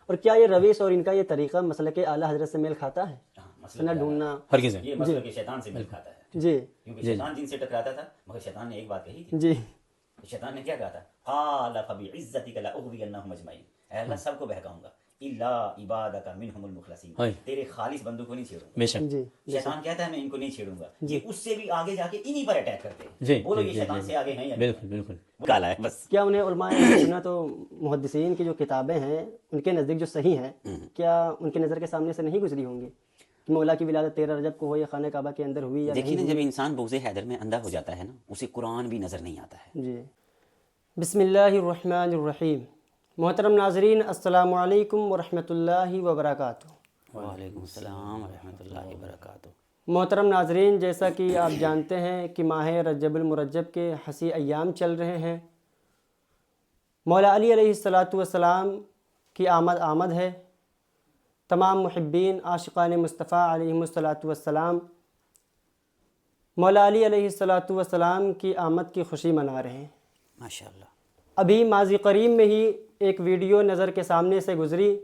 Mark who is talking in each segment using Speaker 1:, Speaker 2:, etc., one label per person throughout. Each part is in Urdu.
Speaker 1: اور کیا یہ روش اور ان کا یہ طریقہ مسلک اعلیٰ حضرت سے میل کھاتا ہے؟ سند ڈھونڈنا
Speaker 2: ہرگز
Speaker 3: یہ مسلک شیطان سے مل کھاتا ہے،
Speaker 1: جی
Speaker 3: کیونکہ شیطان جن سے ٹکراتا تھا، مگر شیطان نے ایک بات کہی تھی.
Speaker 1: جی
Speaker 3: شیطان نے کیا کہا تھا؟ قال فبعزتک لاغوینہم اجمعین، اے اللہ سب کو بہکاؤں گا الا عبادک منہم المخلصین، تیرے خالص بندوں کو نہیں چھیڑوں گا.
Speaker 2: بے شک.
Speaker 1: جی
Speaker 3: شیطان کہتا ہے میں ان کو نہیں چھیڑوں گا، یہ اس سے بھی آگے جا کے انہی پر اٹیک کرتے ہیں.
Speaker 2: جی
Speaker 3: بولو یہ شیطان سے آگے ہیں یا نہیں؟
Speaker 2: بالکل بالکل.
Speaker 3: کالا ہے بس.
Speaker 1: کیا انہیں علماء اہل سنت و محدثین کی جو کتابیں ہیں ان کے نزدیک جو صحیح ہیں، کیا ان کی نظر کے سامنے سے نہیں گزری ہوں گی کہ مولا کی ولادت 13 رجب کو ہو یا خانہ کعبہ کے اندر ہوئی یا
Speaker 3: دیکھیے
Speaker 1: نہیں؟
Speaker 3: نا، جب انسان بغض حیدر میں اندھا ہو جاتا ہے نا، اسے قرآن بھی نظر نہیں آتا ہے.
Speaker 1: جی. بسم اللہ الرحمن الرحیم. محترم ناظرین، السلام علیکم ورحمۃ اللہ وبرکاتہ.
Speaker 3: وعلیکم السلام ورحمۃ اللہ وبرکاتہ.
Speaker 1: محترم ناظرین، جیسا کہ آپ جانتے ہیں کہ ماہ رجب المرجب کے حسی ایام چل رہے ہیں. مولا علی علیہ السلام کی آمد ہے. تمام محبین عاشقان مصطفیٰ علیہم السلام مولا علی علیہ السلام کی آمد کی خوشی منا رہے ہیں.
Speaker 3: ماشاء اللہ.
Speaker 1: ابھی ماضی قریب میں ہی ایک ویڈیو نظر کے سامنے سے گزری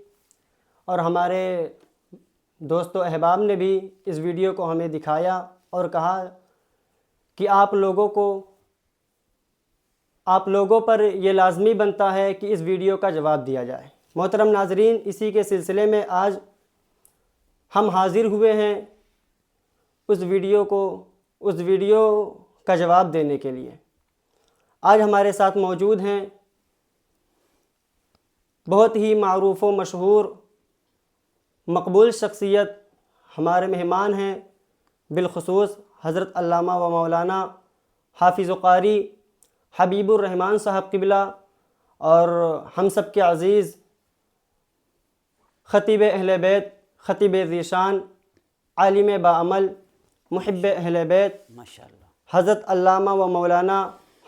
Speaker 1: اور ہمارے دوست و احباب نے بھی اس ویڈیو کو ہمیں دکھایا اور کہا کہ آپ لوگوں پر یہ لازمی بنتا ہے کہ اس ویڈیو کا جواب دیا جائے. محترم ناظرین، اسی کے سلسلے میں آج ہم حاضر ہوئے ہیں اس ویڈیو کا جواب دینے کے لیے. آج ہمارے ساتھ موجود ہیں بہت ہی معروف و مشہور مقبول شخصیت، ہمارے مہمان ہیں بالخصوص حضرت علامہ و مولانا حافظ و قاری حبیب الرحمن صاحب قبلہ، اور ہم سب کے عزیز خطیب اہل بیت، خطیب ذیشان، عالم باعمل، محب اہل بیت،
Speaker 3: ماشاء اللہ.
Speaker 1: حضرت علامہ و مولانا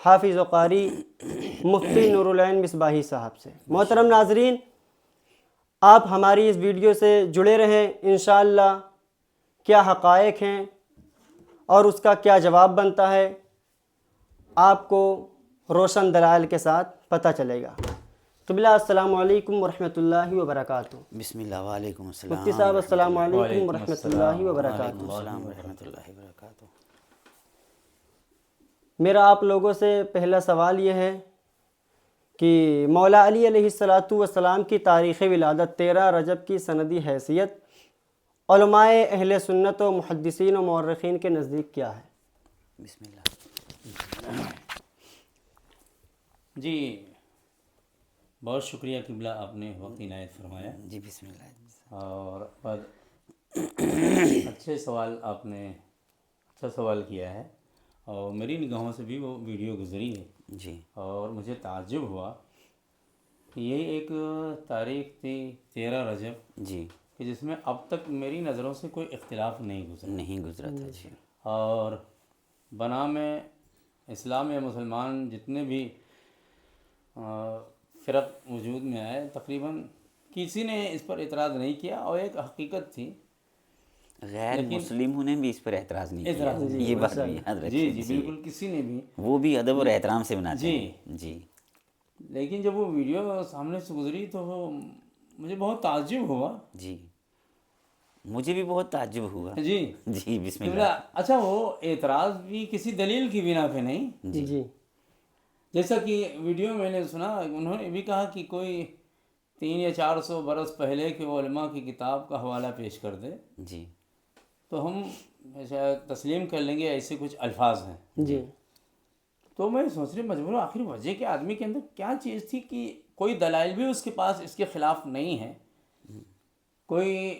Speaker 1: حافظ و قاری مفتی نور العین مصباحی صاحب سے. محترم ناظرین، آپ ہماری اس ویڈیو سے جڑے رہیں. انشاءاللہ کیا حقائق ہیں اور اس کا کیا جواب بنتا ہے آپ کو روشن دلائل کے ساتھ پتہ چلے گا. قبلہ السلام علیکم ورحمۃ اللہ وبرکاتہ.
Speaker 3: بسم اللہ. وعلیکم السلام.
Speaker 1: مفتی صاحب السلام علیکم ورحمۃ اللہ وبرکاتہ.
Speaker 3: السلام ورحمۃ اللہ وبرکاتہ.
Speaker 1: میرا آپ لوگوں سے پہلا سوال یہ ہے کہ مولا علی علیہ السلام کی تاریخ ولادت 13 رجب کی سندی حیثیت علماء اہل سنت و محدثین و مورخین کے نزدیک کیا ہے؟
Speaker 3: بسم اللہ.
Speaker 2: جی بہت شکریہ قبلہ، آپ نے وقت عنایت فرمایا.
Speaker 3: جی بسم اللہ.
Speaker 2: اور اچھے سوال آپ نے اچھا سوال کیا ہے، اور میری نگاہوں سے بھی وہ ویڈیو گزری ہے.
Speaker 3: جی.
Speaker 2: اور مجھے تعجب ہوا کہ یہ ایک تاریخ تھی 13 رجب
Speaker 3: جی.
Speaker 2: کہ جس میں اب تک میری نظروں سے کوئی اختلاف نہیں
Speaker 3: گزرا تھا. جی.
Speaker 2: اور بنام اسلام یا مسلمان جتنے بھی فرق وجود میں آئے، تقریباً کسی نے اس پر اعتراض نہیں کیا، اور ایک حقیقت تھی.
Speaker 3: غیر مسلموں نے بھی اس پر اعتراض نہیں کیا. یہ بات بھی یاد رکھیں.
Speaker 2: جی بالکل، کسی نے بھی،
Speaker 3: وہ بھی ادب اور احترام سے مناتے ہیں. جی.
Speaker 2: لیکن جب وہ ویڈیو سامنے سے گزری تو مجھے بہت تعجب ہوا.
Speaker 3: جی مجھے بھی بہت تعجب ہوا.
Speaker 2: جی
Speaker 3: جی بسم اللہ.
Speaker 2: اچھا، وہ اعتراض بھی کسی دلیل کی بنا پہ نہیں.
Speaker 1: جی
Speaker 2: جیسا کہ ویڈیو میں نے سنا، انہوں نے بھی کہا کہ کوئی 300 یا 400 برس پہلے کے علماء کی کتاب کا حوالہ پیش کر دے.
Speaker 3: جی.
Speaker 2: تو ہم شاید تسلیم کر لیں گے، ایسے کچھ الفاظ ہیں.
Speaker 1: جی.
Speaker 2: تو میں سوچ رہی مجبور آخر وجہ کہ آدمی کے اندر کیا چیز تھی کہ کوئی دلائل بھی اس کے پاس اس کے خلاف نہیں ہے، کوئی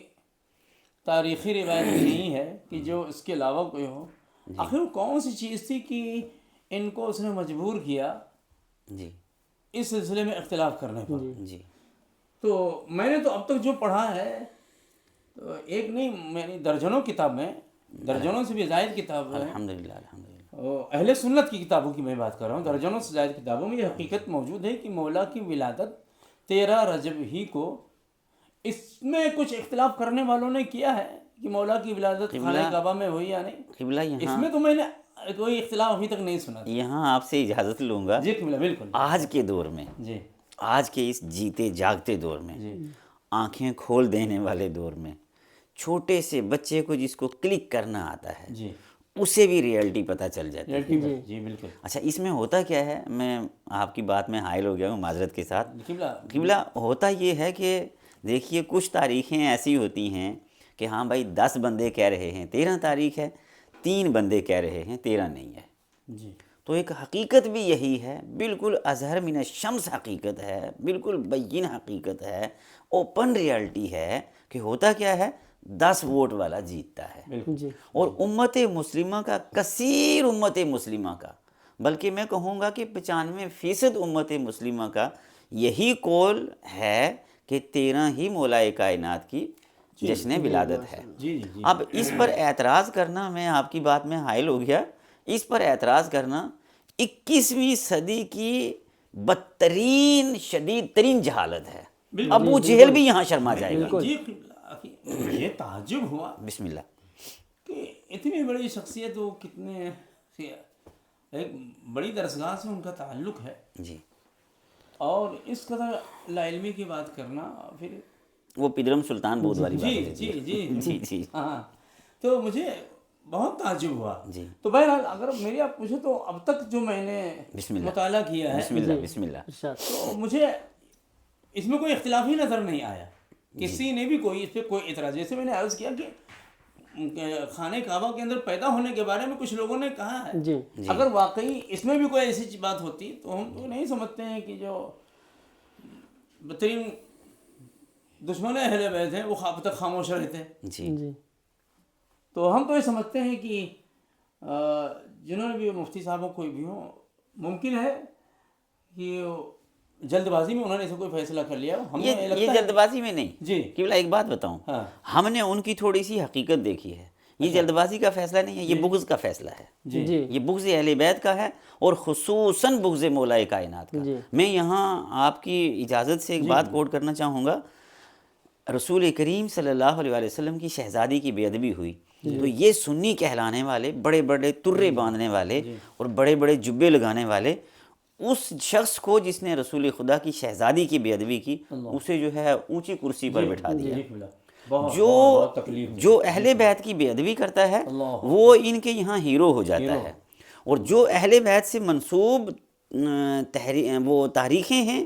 Speaker 2: تاریخی روایت نہیں ہے کہ جو اس کے علاوہ کوئی ہو. آخر وہ کون سی چیز تھی کہ ان کو اس نے مجبور کیا
Speaker 3: جی
Speaker 2: اس سلسلے میں اختلاف کرنے پر؟
Speaker 3: جی.
Speaker 2: تو میں نے تو اب تک جو پڑھا ہے تو ایک نہیں، میں نے درجنوں کتاب میں، درجنوں سے بھی زائد کتاب ہے.
Speaker 3: الحمدللہ. الحمدللہ.
Speaker 2: اہل سنت کی کتابوں کی میں بات کر رہا ہوں. درجنوں سے زائد کتابوں میں یہ حقیقت موجود ہے کہ مولا کی ولادت 13 رجب ہی کو، اس میں کچھ اختلاف کرنے والوں نے کیا ہے کہ مولا کی ولادت خانہ کعبہ میں ہوئی یا نہیں.
Speaker 3: قبلہ
Speaker 2: اس میں تو میں نے کوئی اختلاف ابھی تک نہیں سنا.
Speaker 3: یہاں آپ سے اجازت لوں گا.
Speaker 2: جی قبلہ بالکل.
Speaker 3: آج کے دور میں،
Speaker 2: جی
Speaker 3: آج کے اس جیتے جاگتے دور میں، آنکھیں کھول دینے والے دور میں چھوٹے سے بچے کو جس کو کلک کرنا آتا ہے
Speaker 2: جی
Speaker 3: اسے بھی ریئلٹی پتہ چل جاتی ہے.
Speaker 2: جی بالکل.
Speaker 3: اچھا اس میں ہوتا کیا ہے، میں آپ کی بات میں حائل ہو گیا ہوں معذرت کے ساتھ. قبلہ ہوتا یہ ہے کہ دیکھیے کچھ تاریخیں ایسی ہوتی ہیں کہ ہاں بھائی 10 بندے کہہ رہے ہیں 13 تاریخ ہے، 3 بندے کہہ رہے ہیں 13 نہیں ہے.
Speaker 2: جی
Speaker 3: تو ایک حقیقت بھی یہی ہے، بالکل اظہر من الشمس حقیقت ہے، بالکل بین حقیقت ہے، اوپن ریالٹی ہے کہ ہوتا کیا ہے 10 ووٹ والا جیتتا ہے.
Speaker 1: جی
Speaker 3: اور امت مسلمہ کا، کثیر امت مسلمہ کا، بلکہ میں کہوں گا کہ 95% امت مسلمہ کا یہی قول ہے کہ 13 ہی مولائے کائنات کی جشن ولادت ہے.
Speaker 2: جی جی.
Speaker 3: اب اس پر اعتراض کرنا، میں آپ کی بات میں حائل ہو گیا، اس پر اعتراض کرنا 21ویں صدی کی بدترین شدید ترین جہالت ہے. ابو جہل بھی یہاں شرما جائے گا.
Speaker 2: جی یہ تعجب ہوا
Speaker 3: بسم اللہ.
Speaker 2: کہ اتنی بڑی شخصیت، وہ کتنے ایک بڑی درسگاہ سے ان کا تعلق ہے
Speaker 3: جی
Speaker 2: اور اس قدر لا علمی کی بات کرنا. پھر
Speaker 3: وہ پدرم سلطان بود والی بات
Speaker 2: جی
Speaker 3: ہوتی
Speaker 2: جی
Speaker 3: ہے.
Speaker 2: جی
Speaker 3: جی جی
Speaker 2: ہاں. تو مجھے بہت تعجب ہوا.
Speaker 3: جی.
Speaker 2: تو بہرحال اگر میری آپ پوچھیں تو اب تک جو میں نے
Speaker 3: بسم اللہ.
Speaker 2: مطالعہ کیا ہے
Speaker 3: بسم اللہ بسم اللہ.
Speaker 1: ارشاد.
Speaker 2: تو مجھے اس میں کوئی اختلاف ہی نظر نہیں آیا. کسی نے بھی کوئی اس پہ کوئی اعتراض، جیسے میں نے عرض کیا کہ خانہ کعبہ کے اندر پیدا ہونے کے بارے میں کچھ لوگوں نے کہا ہے.
Speaker 1: جی
Speaker 2: اگر واقعی اس میں بھی کوئی ایسی بات ہوتی تو ہم تو نہیں سمجھتے ہیں کہ جو بہترین دشمن اہل بیت ہیں وہ اب تک خاموش رہتے ہیں.
Speaker 3: جی
Speaker 1: جی
Speaker 2: تو ہم تو یہ سمجھتے ہیں کہ جنہوں نے بھی مفتی صاحبوں کوئی بھی ہوں، ممکن ہے کہ جلد بازی میں انہوں نے اسے کوئی فیصلہ کر لیا. ہمیں
Speaker 3: یہ جلد بازی میں نہیں.
Speaker 2: جی
Speaker 3: قبلہ ایک بات بتاؤں،
Speaker 2: ہاں
Speaker 3: ہم نے ان کی تھوڑی سی حقیقت دیکھی ہے. یہ جلد بازی کا فیصلہ نہیں ہے، یہ بغض کا فیصلہ ہے.
Speaker 2: جی
Speaker 1: جی
Speaker 3: یہ بغض اہل بیت کا ہے اور خصوصاً بغض مولا کائنات کا.
Speaker 1: جی.
Speaker 3: میں یہاں آپ کی اجازت سے ایک بات کوٹ کرنا چاہوں گا. رسول کریم صلی اللہ علیہ وسلم کی شہزادی کی بے ادبی ہوئی تو یہ سنی کہلانے والے، بڑے بڑے ترے باندھنے والے اور بڑے بڑے جبے لگانے والے، اس شخص کو جس نے رسول خدا کی شہزادی کی بے ادبی کی، اسے جو ہے اونچی کرسی پر بٹھا دیا. جو اہل بیت کی بے ادبی کرتا ہے وہ ان کے یہاں ہیرو ہو جاتا ہے. اور جو اہل بیت سے منسوب وہ تاریخیں ہیں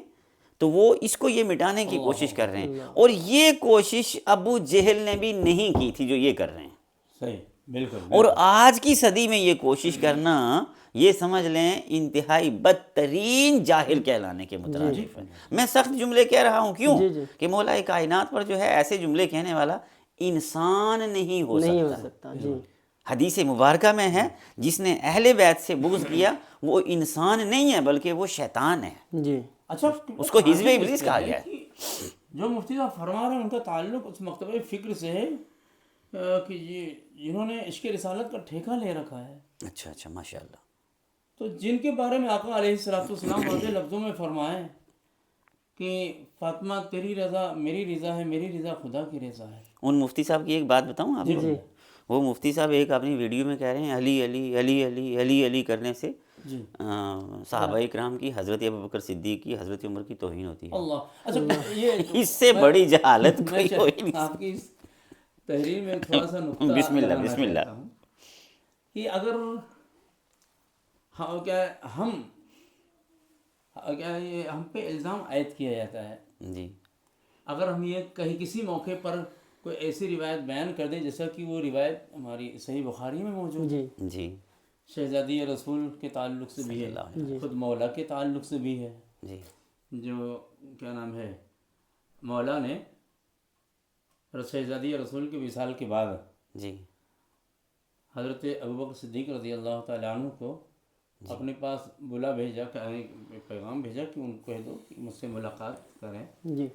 Speaker 3: تو وہ اس کو یہ مٹانے کی کوشش کر رہے ہیں. اور یہ کوشش ابو جہل نے بھی نہیں کی تھی جو یہ کر رہے ہیں.
Speaker 2: صحیح، بالکل.
Speaker 3: اور آج کی صدی میں یہ کوشش کرنا، یہ سمجھ لیں انتہائی بدترین جاہل کہلانے کے مترادف ہے. میں سخت جملے کہہ رہا ہوں، کیوں کہ مولا کائنات پر جو ہے ایسے جملے کہنے والا انسان نہیں ہو
Speaker 1: سکتا. جی
Speaker 3: حدیث مبارکہ میں ہے جس نے اہل بیت سے بغض کیا وہ انسان نہیں ہے بلکہ وہ شیطان ہے.
Speaker 1: جی.
Speaker 2: اچھا،
Speaker 3: اس کو حزب ابلیس کہا گیا ہے.
Speaker 2: جو مفتی صاحب فرما رہے ہیں ان کا تعلق اس مکتبہ فکر سے ہے کہ جنہوں نے عشق رسالت کا ٹھیکہ لے رکھا ہے.
Speaker 3: اچھا اچھا، ماشاء اللہ.
Speaker 2: تو جن کے بارے میں آقا علیہ السلام واضح لفظوں میں فرمائیں کہ فاطمہ تیری رضا میری رضا ہے، میری رضا خدا کی رضا ہے.
Speaker 3: ان مفتی صاحب کی ایک بات بتاؤں آپ کو. وہ مفتی صاحب ایک اپنی ویڈیو میں کہہ رہے ہیں علی علی علی علی علی علی کرنے سے صحابہ کرام کی، حضرت ابوبکر صدیق کی، حضرت عمر کی توہین ہوتی ہے.
Speaker 2: اللہ. اچھا، یہ
Speaker 3: اس سے بڑی جہالت کوئی ہوئی نہیں.
Speaker 2: آپ کی اس تحریر میں تھوڑا سا نقطہ
Speaker 3: بسم اللہ
Speaker 2: ڈالنا
Speaker 3: بسم اللہ.
Speaker 2: چاہتا ہوں کہ اگر ہم پہ الزام عائد کیا جاتا ہے،
Speaker 3: جی
Speaker 2: اگر ہم یہ کسی موقع پر کوئی ایسی روایت بیان کر دیں جیسا کہ وہ روایت ہماری صحیح بخاری میں موجود ہے،
Speaker 3: جی
Speaker 2: شہزادی رسول کے تعلق سے بھی ہے، خود مولا کے تعلق سے بھی ہے.
Speaker 3: جی
Speaker 2: جو کیا نام ہے، مولا نے شہزادی رسول کے وصال کے بعد
Speaker 3: جی
Speaker 2: حضرت ابوبکر صدیق رضی اللہ تعالیٰ عنہ کو اپنے پاس بلا بھیجا، پیغام بھیجا کہ ان کو کہہ دو کہ مجھ سے ملاقات کریں.
Speaker 1: جی.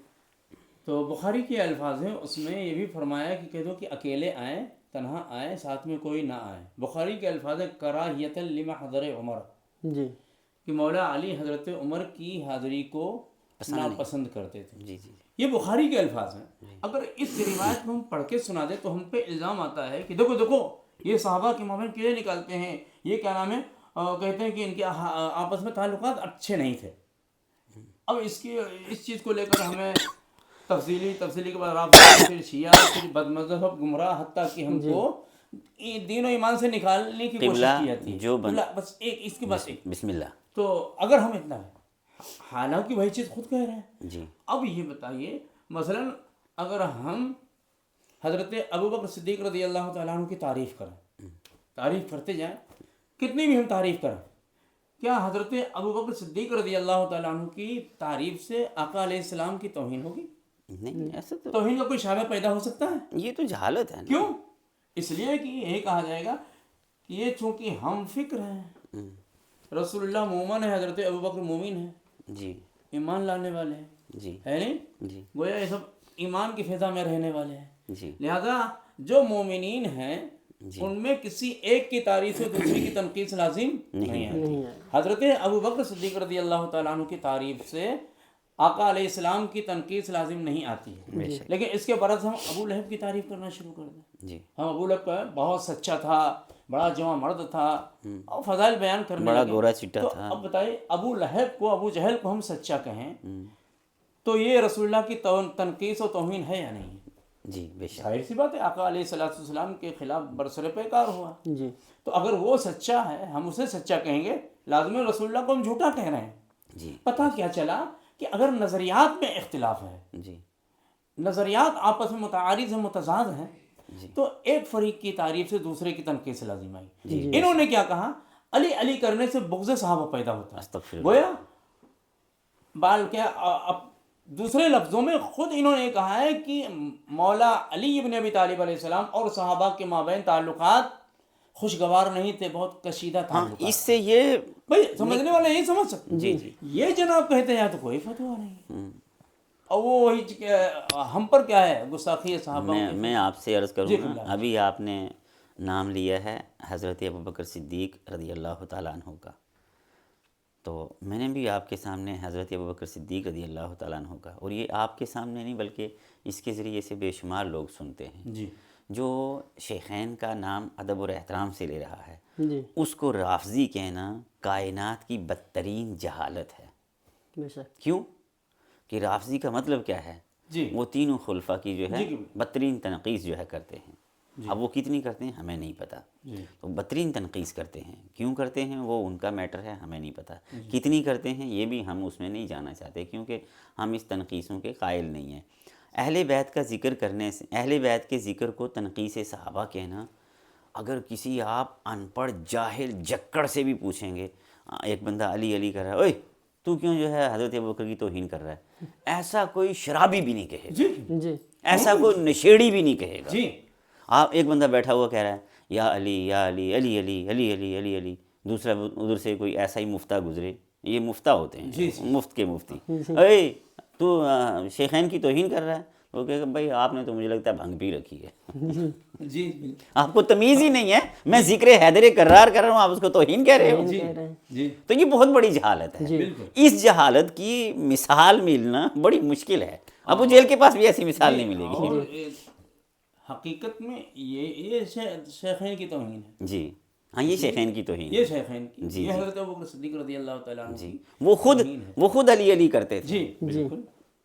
Speaker 2: تو بخاری کے الفاظ ہیں، اس میں یہ بھی فرمایا کہ کہہ دو کہ اکیلے آئیں، تنہا آئیں، ساتھ میں کوئی نہ آئے. بخاری کے الفاظ ہے کراہیۃ لما حضر عمر،
Speaker 1: جی
Speaker 2: کہ مولا علی حضرت عمر کی حاضری کو ناپسند کرتے تھے.
Speaker 3: جی جی.
Speaker 2: یہ بخاری کے الفاظ ہیں. اگر اس روایت کو ہم پڑھ کے سنا دیں تو ہم پہ الزام آتا ہے کہ دیکھو یہ صحابہ کے مابین کیڑے نکالتے ہیں، یہ کیا نام ہے، کہتے ہیں کہ ان کے آپس میں تعلقات اچھے نہیں تھے. اب اس چیز کو لے کر ہمیں تفصیلی کے بعد رافضہ، پھر شیعہ، پھر بد مذہب گمراہ، حتیٰ کہ ہم کو دین و ایمان سے نکالنے کی کوشش کی جاتی ہے.
Speaker 3: جو
Speaker 2: بس ایک اس کے بعد ایک.
Speaker 3: بسم اللہ.
Speaker 2: تو اگر ہم اتنا حالانکہ وہی چیز خود کہہ رہے ہیں.
Speaker 3: جی
Speaker 2: اب یہ بتائیے مثلا اگر ہم حضرت ابوبکر صدیق رضی اللہ تعالیٰ عنہ کی تعریف کریں، تعریف کرتے جائیں، کتنی بھی ہم تعریف کریں، کیا حضرت ابوبکر صدیق رضی اللہ تعالیٰ عنہ کی تعریف سے آقا علیہ السلام کی توہین ہوگی؟
Speaker 3: نہیں، ایسا تو
Speaker 2: توہین کا کوئی شابہ پیدا ہو سکتا ہے؟
Speaker 3: یہ تو جہالت ہے نا.
Speaker 2: کیوں؟ اس لیے کہ یہ کہا جائے گا کہ یہ چونکہ ہم فکر ہیں، رسول اللہ مومن ہے، حضرت ابوبکر مومن ہے،
Speaker 3: جی
Speaker 2: ایمان لانے والے ہیں،
Speaker 3: جی
Speaker 2: ہے نہیں؟
Speaker 3: جی
Speaker 2: گویا یہ سب ایمان کی فضا میں رہنے والے ہیں.
Speaker 3: جی
Speaker 2: لہذا جو مومنین ہیں ان میں کسی ایک کی تعریف سے دوسری کی تنقید سے لازم نہیں ہے. حضرت ابوبکر صدیق رضی اللہ تعالیٰ عنہ کی تعریف سے آقا علیہ السلام کی تنقید سے لازم نہیں آتی ہے. لیکن اس کے برعکس ہم ابو لہب کی تعریف کرنا شروع کر دیں.
Speaker 3: جی
Speaker 2: ہم ابو لہب کا بہت سچا تھا، بڑا جواں مرد تھا، اور فضائل بیان کرنے
Speaker 3: بڑا
Speaker 2: لگے.
Speaker 3: گورا چٹا
Speaker 2: تو
Speaker 3: تھا.
Speaker 2: اب بتائیے ابو لہب کو، ابو جہل کو ہم سچا کہیں تو یہ رسول اللہ کی تنقید و توہین ہے یا نہیں؟
Speaker 3: جی بے شک.
Speaker 2: ظاہر سی بات ہے آقا علیہ السلام کے خلاف برسر پیکار ہوا.
Speaker 1: جی
Speaker 2: تو اگر وہ سچا ہے ہم اسے سچا کہیں گے، لازم ہے رسول اللہ کو ہم جھوٹا کہہ رہے ہیں.
Speaker 3: جی
Speaker 2: پتہ کیا چلا کہ اگر نظریات میں اختلاف ہے،
Speaker 3: جی
Speaker 2: نظریات آپس میں متعارض ہیں، متضاد ہیں، تو ایک فریق کی تعریف سے دوسرے کی تنقید سے لازم آئی. انہوں نے کیا کہا؟ علی علی کرنے سے بغض صحابہ پیدا ہوتا ہے.
Speaker 3: استغفر اللہ.
Speaker 2: گویا بال کیا اب دوسرے لفظوں میں خود انہوں نے کہا ہے کہ مولا علی ابن ابی طالب علیہ السلام اور صحابہ کے مابین تعلقات خوشگوار نہیں تھے، بہت کشیدہ تعلقات.
Speaker 3: اس سے یہ
Speaker 2: بھائی سمجھنے والے یہی سمجھ سکتے. جی جی یہ جناب کہتے ہیں تو کوئی فتویٰ نہیں، اور وہ وہی ہم پر کیا ہے گستاخی صحابہ.
Speaker 3: میں آپ سے عرض کروں
Speaker 2: جی
Speaker 3: گا، ابھی آپ نے نام لیا ہے حضرت ابوبکر صدیق رضی اللہ تعالیٰ عنہ کا، تو میں نے بھی آپ کے سامنے حضرت ابوبکر صدیق رضی اللہ تعالیٰ عنہ کا، اور یہ آپ کے سامنے نہیں بلکہ اس کے ذریعے سے بے شمار لوگ سنتے ہیں
Speaker 2: جی
Speaker 3: جو شیخین کا نام ادب اور احترام سے لے رہا ہے،
Speaker 1: جی
Speaker 3: اس کو رافضی کہنا کائنات کی بدترین جہالت ہے.
Speaker 1: بے شک.
Speaker 3: کیوں کہ رافضی کا مطلب کیا ہے؟
Speaker 2: جی
Speaker 3: وہ تینوں خلفاء کی جو ہے
Speaker 2: جی
Speaker 3: بدترین تنقیص جو ہے کرتے ہیں. اب وہ کتنی کرتے ہیں ہمیں نہیں پتہ،
Speaker 2: جی
Speaker 3: تو بدترین تنقیص کرتے ہیں. کیوں کرتے ہیں وہ ان کا میٹر ہے، ہمیں نہیں پتہ. کتنی کرتے ہیں یہ بھی ہم اس میں نہیں جانا چاہتے، کیونکہ ہم اس تنقیصوں کے قائل نہیں ہیں. اہل بیت کا ذکر کرنے سے، اہل بیت کے ذکر کو تنقیص صحابہ کہنا، اگر کسی آپ ان پڑھ جاہل جکڑ سے بھی پوچھیں گے، ایک بندہ علی علی کر رہا ہے، اوئے تو کیوں جو ہے حضرت ابوبکر کی توہین کر رہا ہے، ایسا کوئی شرابی بھی نہیں کہے گا،
Speaker 2: جی
Speaker 1: جی
Speaker 3: ایسا کوئی نشیڑی بھی نہیں کہے گا.
Speaker 2: جی
Speaker 3: آپ ایک بندہ بیٹھا ہوا کہہ رہا ہے یا علی یا علی علی علی علی علی علی علی، دوسرا ادھر سے کوئی ایسا ہی مفتہ گزرے، یہ مفتہ ہوتے ہیں، مفت کے مفتی، اے تو شیخین کی توہین کر رہا ہے، وہ کہے گا بھائی آپ نے تو مجھے لگتا ہے بھنگ پی رکھی ہے،
Speaker 2: جی
Speaker 3: آپ کو تمیز ہی نہیں ہے. میں ذکر حیدر کرار کر رہا ہوں، آپ اس کو توہین کہہ رہے ہو.
Speaker 2: جی
Speaker 3: تو یہ بہت بڑی جہالت ہے. اس جہالت کی مثال ملنا بڑی مشکل ہے. ابو جہل کے پاس بھی ایسی مثال نہیں ملے گی.
Speaker 2: اور حقیقت میں یہ شیخین کی توہین ہے.
Speaker 3: جی ہاں، یہ شیخین کی توہین.
Speaker 2: یہ شیخین کی، یہ حضرت ابوبکر صدیق رضی اللہ تعالیٰ عنہ کی.
Speaker 3: وہ خود علی علی کرتے تھے.
Speaker 2: جی بالکل،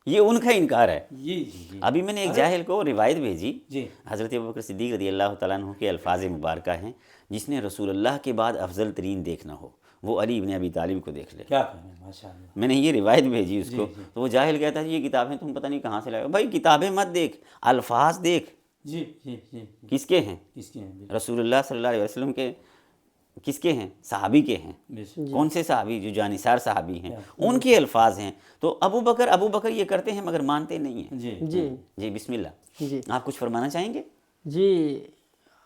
Speaker 3: یہ ان کا انکار ہے.
Speaker 2: جی جی جی
Speaker 3: ابھی میں نے ایک جاہل کو روایت بھیجی،
Speaker 2: جی
Speaker 3: حضرت ابوبکر صدیق رضی اللہ تعالیٰ عنہ کے الفاظ مبارکہ ہیں، جس نے رسول اللہ کے بعد افضل ترین دیکھنا ہو وہ علی ابن ابی طالب کو دیکھ لے.
Speaker 2: کیا کہیں، ماشاء اللہ.
Speaker 3: میں نے یہ روایت بھیجی اس کو، تو وہ جاہل کہتا ہے یہ کتابیں تم پتہ نہیں کہاں سے لائے ہو. بھائی کتابیں مت دیکھ، الفاظ دیکھ.
Speaker 2: جی جی جی
Speaker 3: کس کے ہیں؟
Speaker 2: کس کے ہیں؟
Speaker 3: رسول اللہ صلی اللہ علیہ وسلم کے. کس کے ہیں؟ صحابی کے ہیں. کون سے صحابی؟ جو جانثار صحابی ہیں، ان کے الفاظ ہیں. تو ابو بکر یہ کرتے ہیں مگر مانتے نہیں ہیں.
Speaker 2: جی
Speaker 1: جی
Speaker 3: جی بسم اللہ.
Speaker 1: جی
Speaker 3: آپ کچھ فرمانا چاہیں گے؟
Speaker 1: جی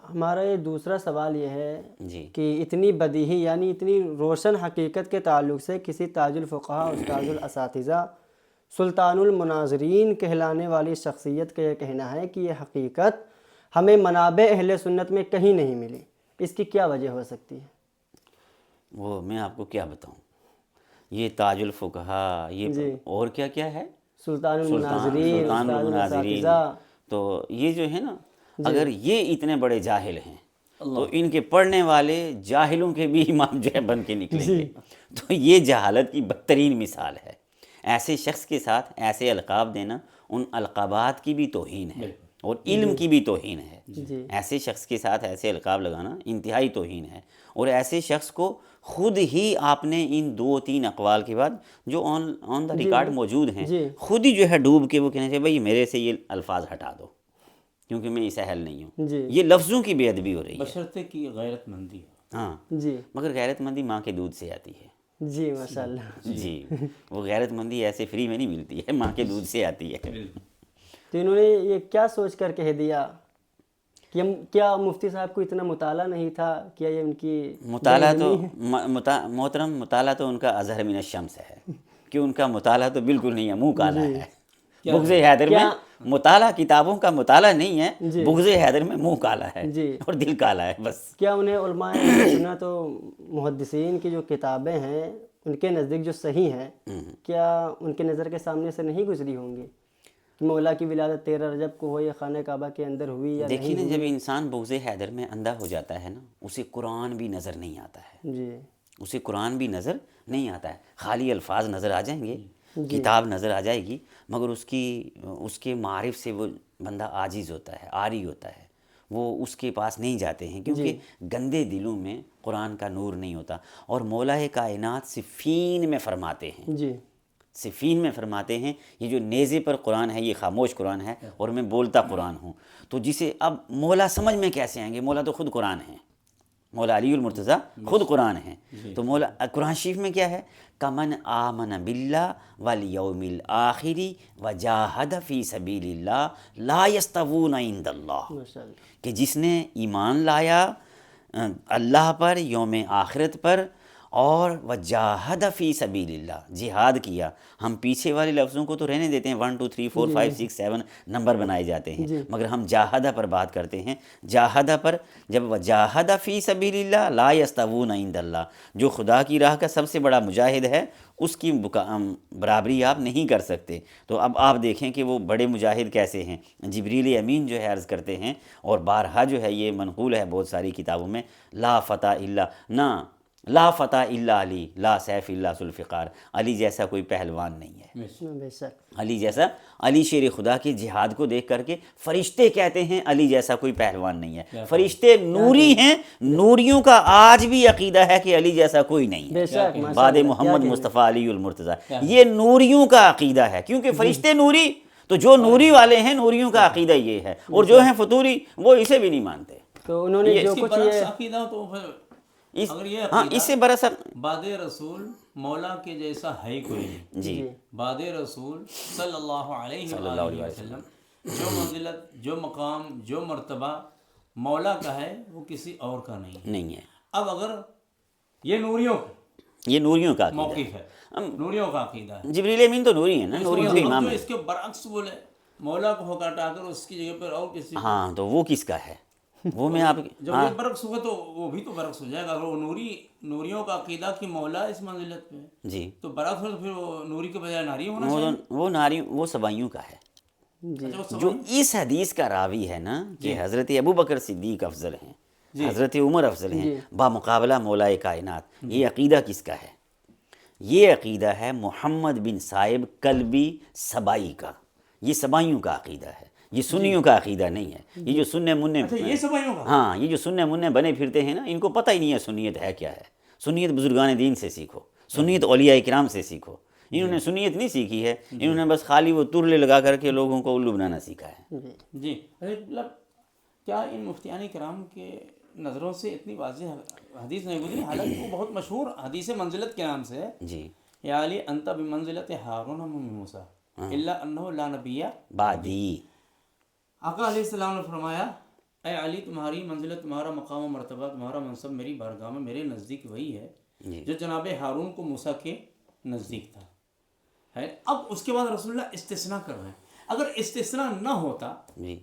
Speaker 1: ہمارا یہ دوسرا سوال یہ ہے
Speaker 3: جی
Speaker 1: کہ اتنی بدیہی یعنی اتنی روشن حقیقت کے تعلق سے کسی تاج الفقہا، استاذ الاساتذہ، سلطان المناظرین کہلانے والی شخصیت کا یہ کہنا ہے کہ یہ حقیقت ہمیں منابع اہل سنت میں کہیں نہیں ملی. اس کی کیا وجہ ہو سکتی ہے؟
Speaker 3: وہ میں آپ کو کیا بتاؤں، یہ تاج الفقہا، یہ اور کیا کیا ہے،
Speaker 1: سلطان المناظرین،
Speaker 3: سلطان
Speaker 1: استاذ
Speaker 3: المناظرین.
Speaker 1: الاساتذہ.
Speaker 3: تو یہ جو ہے نا، اگر یہ اتنے بڑے جاہل ہیں تو ان کے پڑھنے والے جاہلوں کے بھی امام جو ہے بن کے نکلیں گے. تو یہ جہالت کی بدترین مثال ہے. ایسے شخص کے ساتھ ایسے القاب دینا ان القابات کی بھی توہین ہے اور علم کی بھی توہین ہے.
Speaker 1: جی
Speaker 3: ایسے شخص کے ساتھ ایسے القاب لگانا انتہائی توہین ہے. اور ایسے شخص کو خود ہی آپ نے ان 2-3 اقوال کے بعد جو آن دا ریکارڈ موجود ہیں
Speaker 1: جی
Speaker 3: خود ہی جو ہے ڈوب کے وہ کہنا چاہیے بھائی میرے سے یہ الفاظ ہٹا دو کیونکہ میں اس اہل نہیں ہوں.
Speaker 1: جی
Speaker 3: یہ لفظوں کی بے ادبی ہو رہی ہے.
Speaker 2: بشرطے کی غیرت مندی ہے.
Speaker 3: ہاں
Speaker 1: جی
Speaker 3: مگر غیرت مندی ماں کے دودھ سے آتی ہے.
Speaker 1: جی ماشاء اللہ.
Speaker 3: جی وہ غیرت مندی ایسے فری میں نہیں ملتی ہے, ماں کے دودھ سے آتی ہے.
Speaker 1: تو انہوں نے یہ کیا سوچ کر کہہ دیا کہ کیا مفتی صاحب کو اتنا مطالعہ نہیں تھا؟ کیا یہ ان کی
Speaker 3: مطالعہ تو محترم مطالعہ تو ان کا اظہر من الشمس ہے کہ ان کا مطالعہ تو بالکل نہیں ہے, منہ کالا ہے. بغض حیدر میں مطالعہ کتابوں کا مطالعہ نہیں ہے, بغض حیدر میں منہ کالا ہے اور دل کالا ہے بس.
Speaker 1: کیا انہیں علماء اہل سنت و محدثین کی جو کتابیں ہیں ان کے نزدیک جو صحیح ہیں کیا ان کے نظر کے سامنے سے نہیں گزری ہوں گی کہ مولا کی ولادت 13 رجب کو ہو یا خانہ کعبہ کے اندر ہوئی یا
Speaker 3: دیکھیے نا, جب انسان بغض حیدر میں اندھا ہو جاتا ہے نا اسے قرآن بھی نظر نہیں آتا ہے.
Speaker 1: جی
Speaker 3: اسے قرآن بھی نظر نہیں آتا ہے. خالی الفاظ نظر آ جائیں گے, کتاب نظر آ جائے گی, مگر اس کے معارف سے وہ بندہ عاجز ہوتا ہے, عاری ہوتا ہے. وہ اس کے پاس نہیں جاتے ہیں کیونکہ گندے دلوں میں قرآن کا نور نہیں ہوتا. اور مولا کائنات صفین میں فرماتے ہیں,
Speaker 1: جی
Speaker 3: صفین میں فرماتے ہیں یہ جو نیزے پر قرآن ہے یہ خاموش قرآن ہے اور میں بولتا قرآن ہوں. تو جسے اب مولا سمجھ میں کیسے آئیں گے؟ مولا تو خود قرآن ہے, مولا علی المرتضیٰ خود قرآن ہیں. تو مولا قرآن شریف میں کیا ہے؟ کمن آمن باللہ والیوم الآخر وجاہد فی سبیل اللہ لا یستوون عند اللہ,
Speaker 1: ماشاء اللہ.
Speaker 3: کہ جس نے ایمان لایا اللہ پر, یوم آخرت پر, اور وجاہد فی سبیل اللہ, جہاد کیا. ہم پیچھے والے لفظوں کو تو رہنے دیتے ہیں, 1 2 3 4 5 6 7 نمبر بنائے جاتے ہیں, مگر ہم جاہدہ پر بات کرتے ہیں. جاہدہ پر جب وجاہد فی سبیل اللہ لا یستوون عند اللہ, جو خدا کی راہ کا سب سے بڑا مجاہد ہے اس کی برابری آپ نہیں کر سکتے. تو اب آپ دیکھیں کہ وہ بڑے مجاہد کیسے ہیں. جبریل امین جو ہے عرض کرتے ہیں, اور بارہا جو ہے یہ منقول ہے بہت ساری کتابوں میں, لا فتح الا نہ لا فتح الا علی لا سیف الا ذوالفقار, علی جیسا کوئی پہلوان نہیں ہے.
Speaker 1: بے شک.
Speaker 3: علی جیسا, علی شیر خدا کے جہاد کو دیکھ کر کے فرشتے کہتے ہیں علی جیسا کوئی پہلوان نہیں ہے. فرشتے نوری ہیں, نوریوں کا آج بھی عقیدہ ہے کہ علی جیسا کوئی نہیں
Speaker 1: بے شک.
Speaker 3: ہے بعد محمد مصطفیٰ علی المرتضیٰ. یہ نوریوں کا عقیدہ ہے کیونکہ فرشتے نوری, تو جو نوری والے ہیں نوریوں کا عقیدہ یہ ہے, اور جو ہیں فطوری وہ اسے بھی نہیں مانتے.
Speaker 1: تو انہوں نے جو کچھ یہ
Speaker 2: عقیدہ تو پھر اگر یہ
Speaker 3: ہاں اس سے برس
Speaker 2: بعد رسول مولا کے جیسا ہے کوئی نہیں.
Speaker 3: جی
Speaker 2: بعد رسول صلی اللہ علیہ وآلہ وسلم جو منزلت, جو مقام, جو مرتبہ مولا کا ہے وہ کسی اور کا نہیں
Speaker 3: ہے.
Speaker 2: اب اگر یہ نوریوں
Speaker 3: یہ نوریوں کا عقیدہ
Speaker 2: موقف ہے, نوریوں کا عقیدہ ہے,
Speaker 3: جبریل امین تو نوری ہے نا, نوریوں کے امام ہیں.
Speaker 2: اس کے برعکس بولے مولا کو ہٹا کر اس کی جگہ پر اور کسی,
Speaker 3: ہاں تو وہ کس کا ہے؟ وہ میں آپ
Speaker 2: جب یہ برعکس ہوگا تو وہ بھی تو برعکس ہو جائے گا. اگر وہ نوریوں کا عقیدہ کہ مولا اس منزلت پہ ہے
Speaker 3: جی
Speaker 2: تو برعکس ہو تو پھر وہ نوری کے بجائے ناری ہونا چاہیے.
Speaker 3: وہ ناری وہ سبائیوں کا ہے. جو اس حدیث کا راوی ہے نا کہ حضرت ابو بکر صدیق افضل ہیں, حضرت عمر افضل ہیں بامقابلہ مولا کائنات, یہ عقیدہ کس کا ہے؟ یہ عقیدہ ہے محمد بن صائب کلبی سبائی کا. یہ سبائیوں کا عقیدہ ہے, یہ سنیوں کا عقیدہ نہیں ہے. یہ جو سننے مننے
Speaker 2: یہ سبائیوں کا,
Speaker 3: ہاں یہ جو سننے مننے بنے پھرتے ہیں نا, ان کو پتہ ہی نہیں ہے سنیت ہے کیا ہے. سنیت بزرگان دین سے سیکھو, سنیت اولیاء کرام سے سیکھو. انہوں نے سنیت نہیں سیکھی ہے, انہوں نے بس خالی وہ ترلے لگا کر کے لوگوں کو الو بنانا سیکھا ہے.
Speaker 2: جی مطلب کیا ان مفتیان کرام کے نظروں سے اتنی واضح حدیث نہیں گزری؟ حالانکہ وہ بہت مشہور حدیث منزلت کے نام سے ہے.
Speaker 3: جی
Speaker 2: یا علی انت بمنزلت ہارون و موسیٰ الا انہ لا نبی
Speaker 3: بعدی.
Speaker 2: آقا علیہ السلام نے فرمایا اے علی تمہاری منزلت, تمہارا مقام و مرتبہ, تمہارا منصب میری بارگاہ میں میرے نزدیک وہی ہے جو جناب ہارون کو موسیٰ کے نزدیک تھا. ہے اب اس کے بعد رسول اللہ استثناء کر رہے ہیں. اگر استثناء نہ ہوتا
Speaker 3: جی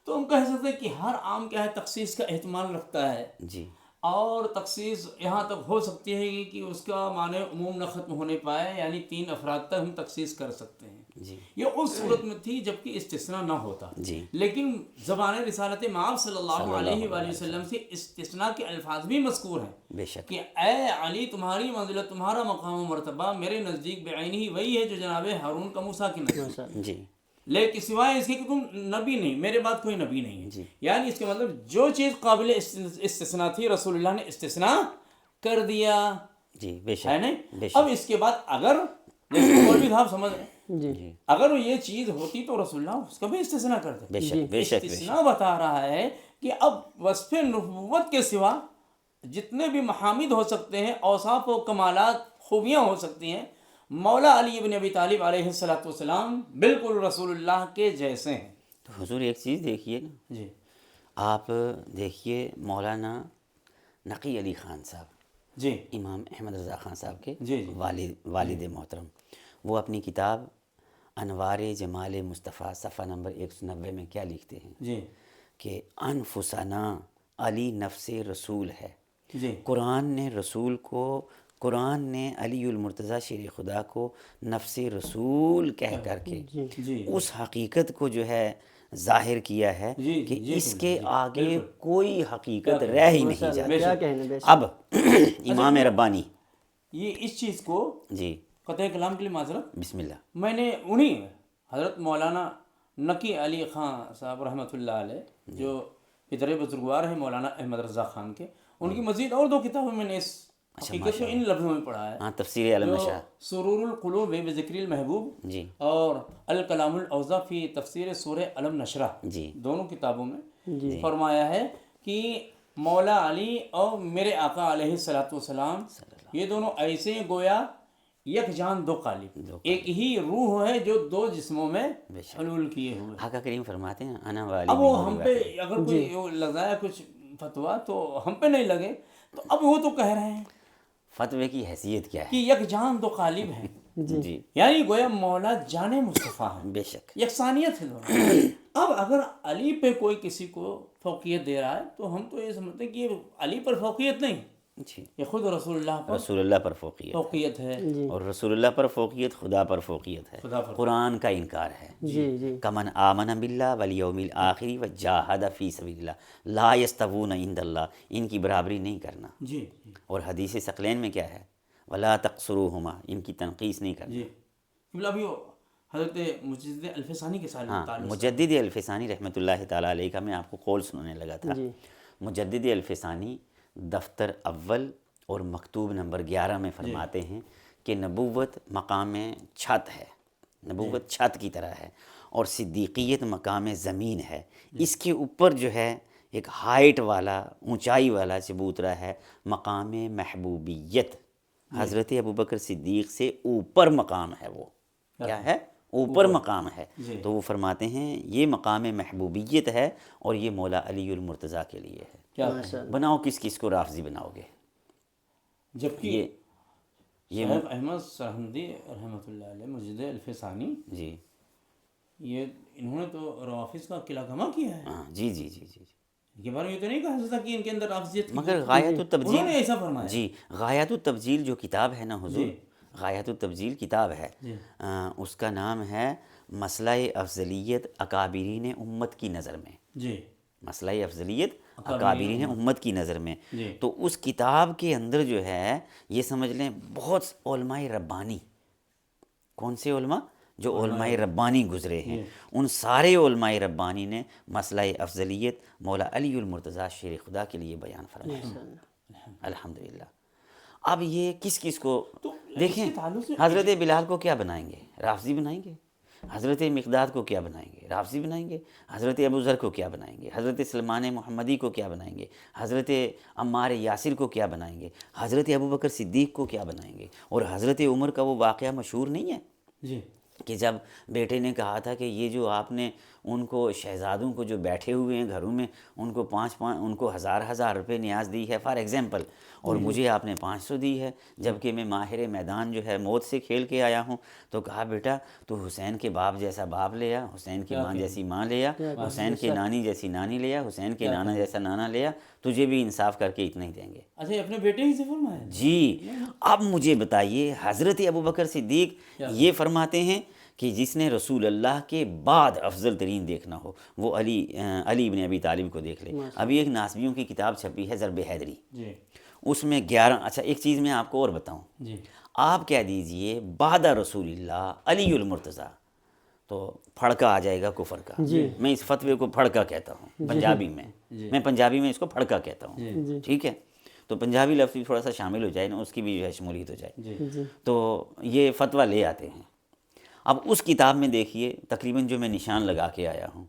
Speaker 2: تو ہم کہہ سکتے کہ ہر عام کیا ہے تخصیص کا احتمال رکھتا ہے,
Speaker 3: جی
Speaker 2: اور تخصیص یہاں تک ہو سکتی ہے کہ اس کا معنی عموم نہ ختم ہونے پائے, یعنی 3 افراد تک ہم تخصیص کر سکتے ہیں.
Speaker 3: جی
Speaker 2: یہ اس صورت میں تھی جبکہ استثناء نہ ہوتا.
Speaker 3: جی
Speaker 2: لیکن زبان رسالت مآب صلی اللہ علیہ وآلہ وسلم سے استثناء کے الفاظ بھی مذکور ہیں
Speaker 3: بے شک
Speaker 2: کہ اے علی تمہاری منزلت, تمہارا مقام و مرتبہ میرے نزدیک بعینہ ہی وہی ہے جو جناب ہارون کا موسیٰ کے نزدیک.
Speaker 3: جی
Speaker 2: لیکن سوائے اس کے کہ تم نبی نہیں، میرے بعد کوئی نبی نہیں ہے. یعنی اس کے مطلب جو چیز قابل استثناء تھی رسول اللہ نے استثناء کر دیا.
Speaker 3: جی بے شک
Speaker 2: ہے نہیں. اب اس کے بعد اگر جیسے مولوی صاحب سمجھ رہے ہیں
Speaker 1: جی
Speaker 2: اگر یہ چیز ہوتی تو رسول اللہ اس کا بھی استثناء کرتے.
Speaker 3: بے شک بے شک
Speaker 2: استثناء بتا رہا ہے کہ اب وصف نبوت کے سوا جتنے بھی محامد ہو سکتے ہیں، اوصاف و کمالات خوبیاں ہو سکتی ہیں، مولا علی ابن ابی طالب علیہ السلام بالکل رسول اللہ کے جیسے ہیں.
Speaker 3: تو حضور ایک چیز دیکھیے نا،
Speaker 2: جی
Speaker 3: آپ دیکھیے مولانا نقی علی خان صاحب،
Speaker 2: جی
Speaker 3: امام احمد رضا خان صاحب کے
Speaker 2: جی جی
Speaker 3: والد محترم، وہ اپنی کتاب انوار جمال مصطفیٰ صفحہ نمبر 190 میں کیا لکھتے ہیں
Speaker 2: جی
Speaker 3: کہ انفسنا علی نفس رسول ہے.
Speaker 2: جی
Speaker 3: قرآن نے علی المرتضیٰ شیر خدا کو نفس رسول کہہ کر کے
Speaker 2: جی
Speaker 3: اس حقیقت کو جو ہے ظاہر کیا ہے
Speaker 2: جی
Speaker 3: کہ
Speaker 2: جی
Speaker 3: اس کے آگے
Speaker 2: بالکل.
Speaker 3: کوئی حقیقت رہ ہی نہیں جاتی.
Speaker 1: کیا کہنے بے شک.
Speaker 3: اب امام ربانی
Speaker 2: یہ اس چیز کو
Speaker 3: جی
Speaker 2: قطع کلام کے لیے معذرت،
Speaker 3: بسم اللہ.
Speaker 2: میں نے انہیں حضرت مولانا نقی علی خان صاحب رحمۃ اللہ علیہ جو ادھر بزرگوار ہیں مولانا احمد رضا خان کے، ان کی مزید اور 2 کتابوں میں نے اس حقیقت کو ان لفظوں میں پڑھا ہے.
Speaker 3: ہاں تفسیر علم
Speaker 2: جو
Speaker 3: شاہ
Speaker 2: سرور القلوب بذکر المحبوب
Speaker 3: جی
Speaker 2: اور الکلام الاوضح فی تفسیر سورہ علم نشرہ،
Speaker 3: جی
Speaker 2: دونوں کتابوں میں فرمایا ہے کہ مولا علی اور میرے آقا علیہ السلام یہ دونوں ایسے گویا یک جان دو قالب، ایک ہی روح ہے جو 2 جسموں میں حلول کیے ہوئے.
Speaker 3: آقا کریم فرماتے ہیں انا والی.
Speaker 2: اب وہ ہم پہ اگر کوئی لگایا کچھ فتویٰ تو ہم پہ نہیں لگے، تو اب وہ تو کہہ رہے ہیں
Speaker 3: فتوے کی حیثیت کیا
Speaker 2: کہ
Speaker 3: ہے؟
Speaker 2: یک جان دو قالب ہیں.
Speaker 3: جی
Speaker 2: یعنی گویا مولا جان مصطفیٰ ہے،
Speaker 3: بے شک
Speaker 2: یکسانیت ہے دونوں. اب اگر علی پہ کوئی کسی کو فوقیت دے رہا ہے تو ہم تو یہ سمجھتے ہیں کہ یہ علی پر فوقیت نہیں،
Speaker 3: جی
Speaker 2: یہ خود رسول اللہ پر
Speaker 3: رسول اللہ پر فوقیت
Speaker 2: فوقیت ہے.
Speaker 3: اور رسول اللہ پر فوقیت خدا پر فوقیت ہے.
Speaker 2: خدا پر
Speaker 3: قرآن کا انکار ہے.
Speaker 1: جی جی
Speaker 3: کمن آمن باللہ والیوم الآخر وجاہد فی سبیل اللہ لا یستوون عند اللہ، ان کی برابری نہیں کرنا.
Speaker 2: جی
Speaker 3: اور حدیث ثقلین میں کیا ہے؟ ولا تقصروہما، ان کی تنقیص نہیں کرنا.
Speaker 2: جی ابھی وہ حضرت مجدد الفسانی کے ساتھ
Speaker 3: ہاں
Speaker 2: تعلق.
Speaker 3: مجدد الفسانی رحمۃ اللہ تعالیٰ علیہ کا میں آپ کو قول سنانے لگا تھا. مجدد الفسانی دفتر اول اور مکتوب نمبر 11 میں فرماتے ہیں کہ نبوت مقام چھت ہے، نبوت چھت کی طرح ہے، اور صدیقیت مقام زمین ہے. اس کے اوپر جو ہے ایک ہائٹ والا، اونچائی والا چبوترا ہے، مقام محبوبیت. حضرت ابوبکر صدیق سے اوپر مقام ہے. وہ کیا ہے؟ اوپر مقام ہے. تو وہ فرماتے ہیں یہ مقام محبوبیت ہے اور یہ مولا علی المرتضیٰ کے لیے ہے. بناؤ کس کس کو رافضی بناؤ گے؟
Speaker 2: جبکہ شیخ احمد سرہندی رحمۃ اللہ علیہ مجدد الفسانی
Speaker 3: جی
Speaker 2: یہ انہوں نے تو روافظ کا قلعہ گما کیا ہے.
Speaker 3: ہاں جی جی جی جی
Speaker 2: ان کے بارے میں یہ تو نہیں کہا جاتا کہ ان کے اندر رافضیت،
Speaker 3: مگر غایت التبجیل،
Speaker 2: انہوں نے ایسا فرمایا.
Speaker 3: جی غایت التبجیل جو کتاب ہے نا حضور، غایت التبجیل کتاب ہے، اس کا نام ہے مسئلہ افضلیت اکابرین امت کی نظر میں.
Speaker 2: جی
Speaker 3: مسئلہ افضلیت اکابرین امت کی نظر میں. تو اس کتاب کے اندر جو ہے یہ سمجھ لیں بہت علماء ربانی، کون سے علماء؟ جو علماء ربانی گزرے ہیں، ان سارے علماء ربانی نے مسئلہ افضلیت مولا علی المرتضیٰ شیر خدا کے لیے بیان فرمایا. الحمدللہ. اب یہ کس کس کو دیکھیں، حضرت بلال کو کیا بنائیں گے؟ رافضی بنائیں گے. حضرت مقداد کو کیا بنائیں گے؟ رافضی بنائیں گے. حضرت ابو ذر کو کیا بنائیں گے؟ حضرت سلمان محمدی کو کیا بنائیں گے؟ حضرت عمار یاسر کو کیا بنائیں گے؟ حضرت ابوبکر صدیق کو کیا بنائیں گے؟ اور حضرت عمر کا وہ واقعہ مشہور نہیں ہے
Speaker 2: جی
Speaker 3: کہ جب بیٹے نے کہا تھا کہ یہ جو آپ نے ان کو شہزادوں کو جو بیٹھے ہوئے ہیں گھروں میں ان کو ان کو 1000 روپے نیاز دی ہے فار ایگزامپل، اور مجھے آپ نے 500 دی ہے، جبکہ میں ماہر میدان جو ہے موت سے کھیل کے آیا ہوں. تو کہا بیٹا تو حسین کے باپ جیسا باپ لیا، حسین کی ماں جیسی ماں لیا، حسین کی نانی جیسی نانی لیا، حسین کے نانا جیسا نانا لیا، تجھے بھی انصاف کر کے اتنا ہی دیں گے.
Speaker 2: اچھا اپنے بیٹے ہی سے فرمایا.
Speaker 3: جی اب مجھے بتائیے حضرت ابوبکر صدیق یہ فرماتے ہیں کہ جس نے رسول اللہ کے بعد افضل ترین دیکھنا ہو وہ علی ابن ابی طالب کو دیکھ لے. ابھی ایک ناسبیوں کی کتاب چھپی ہے ضرب حیدری،
Speaker 2: جی
Speaker 3: اس میں 11. اچھا ایک چیز میں آپ کو اور بتاؤں،
Speaker 2: جی
Speaker 3: آپ کہہ دیجئے بعد رسول اللہ علی المرتضیٰ، تو پھڑکا آ جائے گا کفر کا. میں اس فتوے کو پھڑکا کہتا ہوں پنجابی میں پنجابی میں اس کو پھڑکا کہتا ہوں. ٹھیک ہے, تو پنجابی لفظ بھی تھوڑا سا شامل ہو جائے نا, اس کی بھی جو ہے شمولیت ہو جائے. تو یہ فتویٰ لے آتے ہیں. اب اس کتاب میں دیکھیے تقریباً جو میں نشان لگا کے آیا ہوں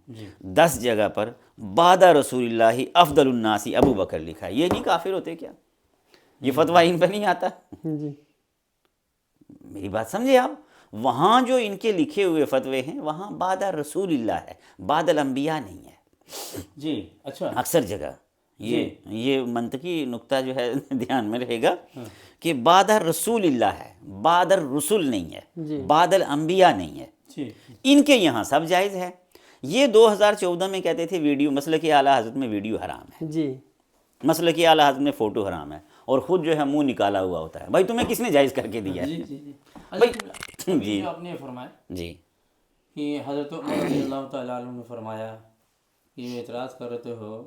Speaker 3: 10 جگہ پر بعد رسول اللہ افضل الناس ابو بکر لکھا ہے. یہ نہیں کافر ہوتے کیا؟ یہ فتویٰ ان پہ نہیں آتا؟ میری بات سمجھے آپ؟ وہاں جو ان کے لکھے ہوئے فتوے ہیں وہاں بعد رسول اللہ ہے, بعد الانبیاء نہیں ہے.
Speaker 2: جی اچھا,
Speaker 3: اکثر جگہ یہ منطقی نقطہ جو ہے دھیان میں رہے گا کہ بعد رسول اللہ ہے, بعد الرسل نہیں ہے, بعد الانبیاء نہیں ہے. ان کے یہاں سب جائز ہے. یہ 2014 میں کہتے تھے ویڈیو مسلک اعلیٰ حضرت میں ویڈیو حرام ہے, مسلک اعلیٰ حضرت میں فوٹو حرام ہے, اور خود جو ہے منہ نکالا ہوا ہوتا ہے. بھائی تمہیں کس نے جائز کر کے دیا ہے؟
Speaker 2: جی آپ نے فرمایا
Speaker 3: جی
Speaker 2: کہ حضرت عمر رضی اللہ تعالیٰ عنہ نے فرمایا کہ یہ اعتراض کرتے ہو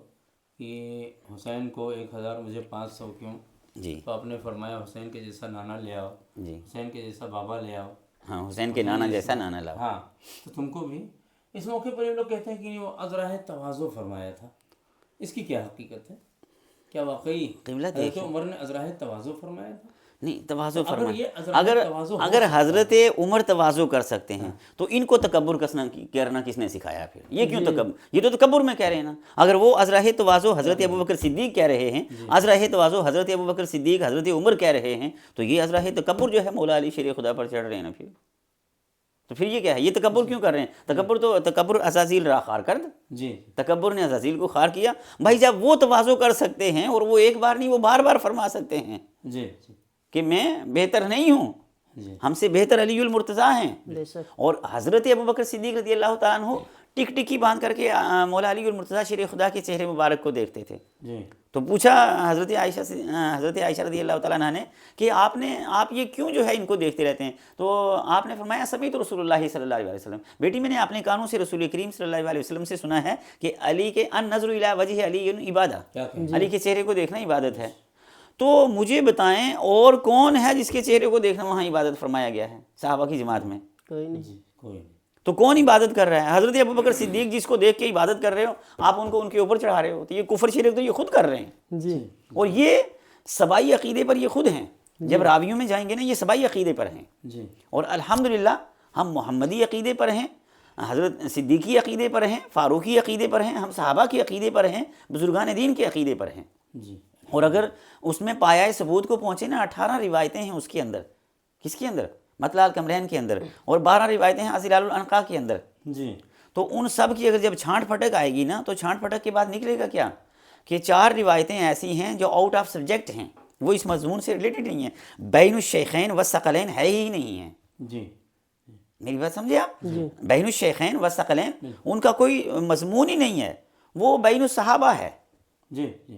Speaker 2: کہ حسین کو 1000 مجھے 500 کیوں؟
Speaker 3: جی
Speaker 2: تو آپ نے فرمایا حسین کے جیسا نانا لے آؤ,
Speaker 3: جی
Speaker 2: حسین کے جیسا بابا لے آؤ.
Speaker 3: ہاں, حسین کے نانا جیسا نانا لاؤ.
Speaker 2: ہاں, تو تم کو بھی اس موقع پر یہ لوگ کہتے ہیں کہ وہ عذرائے تواضع فرمایا تھا. اس کی کیا حقیقت ہے؟ کیا واقعی حضرت عمر نے عذرائے تواضع فرمایا تھا؟
Speaker 3: نہیں, تواضع
Speaker 2: یہ
Speaker 3: فرمایا. اگر حضرت عمر تواضع کر سکتے ہیں تو ان کو تکبر کرنا کس نے سکھایا پھر؟ یہ کیوں تکبر؟ یہ تو تکبر میں کہہ رہے ہیں نا. اگر وہ عذرائے تواضع حضرت ابوبکر صدیق کہہ رہے ہیں, عذرائے تواضع حضرت ابوبکر صدیق حضرت عمر کہہ رہے ہیں, تو یہ عذرائے تکبر جو ہے مولا علی شیر خدا پر چڑھ رہے ہیں نا. پھر یہ کیا ہے؟ یہ تکبر کیوں کر رہے ہیں؟ تکبر عزازیل را خار کرد.
Speaker 2: جی,
Speaker 3: تکبر نے عزازیل کو خار کیا. بھائی جب وہ تواضع کر سکتے ہیں اور وہ ایک بار نہیں وہ بار بار فرما سکتے ہیں
Speaker 2: جی
Speaker 3: کہ میں بہتر نہیں ہوں, ہم سے بہتر علی المرتضیٰ ہیں. اور حضرت ابوبکر صدیق رضی اللہ تعالیٰ عنہ ٹک ٹکی باندھ کر کے مولا علی المرتضیٰ شیر خدا کے چہرے مبارک کو دیکھتے تھے. تو پوچھا حضرت عائشہ رضی اللہ تعالیٰ عنہ نے کہ آپ یہ کیوں جو ہے ان کو دیکھتے رہتے ہیں؟ تو آپ نے فرمایا سمیعت رسول اللہ صلی اللہ علیہ وسلم, بیٹی میں نے اپنے کانوں سے رسول کریم صلی اللہ علیہ وسلم سے سنا ہے کہ علی کے النظر الی وجہ علی عبادہ, علی کے چہرے کو دیکھنا عبادت ہے. تو مجھے بتائیں اور کون ہے جس کے چہرے کو دیکھنا وہاں عبادت فرمایا گیا ہے صحابہ کی جماعت میں؟
Speaker 1: کوئی نہیں.
Speaker 3: تو کون عبادت کر رہا ہے؟ حضرت ابوبکر صدیق جس کو دیکھ کے عبادت کر رہے ہو آپ ان کو ان کے اوپر چڑھا رہے ہو. تو یہ کفر شرک تو یہ خود کر رہے ہیں.
Speaker 1: جی,
Speaker 3: اور یہ سبائی عقیدے پر یہ خود ہیں. جب راویوں میں جائیں گے نا یہ سبائی عقیدے پر ہیں.
Speaker 2: جی,
Speaker 3: اور الحمدللہ ہم محمدی عقیدے پر ہیں, حضرت صدیقی عقیدے پر ہیں, فاروقی عقیدے پر ہیں, ہم صحابہ کے عقیدے پر ہیں, بزرگان دین کے عقیدے پر ہیں.
Speaker 2: جی,
Speaker 3: اور اگر اس میں پایہ ثبوت کو پہنچے نا 18 روایتیں ہیں اس کے اندر. کس کے اندر؟ مطلع الکمرین کے اندر, اور 12 روایتیں ہیں ازلال العنقا کے اندر.
Speaker 2: جی,
Speaker 3: تو ان سب کی اگر جب چھانٹ پھٹک آئے گی نا تو چھانٹ پھٹک کے بعد نکلے گا کیا کہ 4 روایتیں ایسی ہیں جو آؤٹ آف سبجیکٹ ہیں, وہ اس مضمون سے ریلیٹڈ نہیں ہیں, بین الشیخین والثقلین ہے ہی نہیں ہیں.
Speaker 2: جی,
Speaker 3: میری بات سمجھے آپ؟ بین الشیخین والثقلین ان کا کوئی مضمون ہی نہیں ہے, وہ بین الصحابہ ہے.
Speaker 2: جی, جی,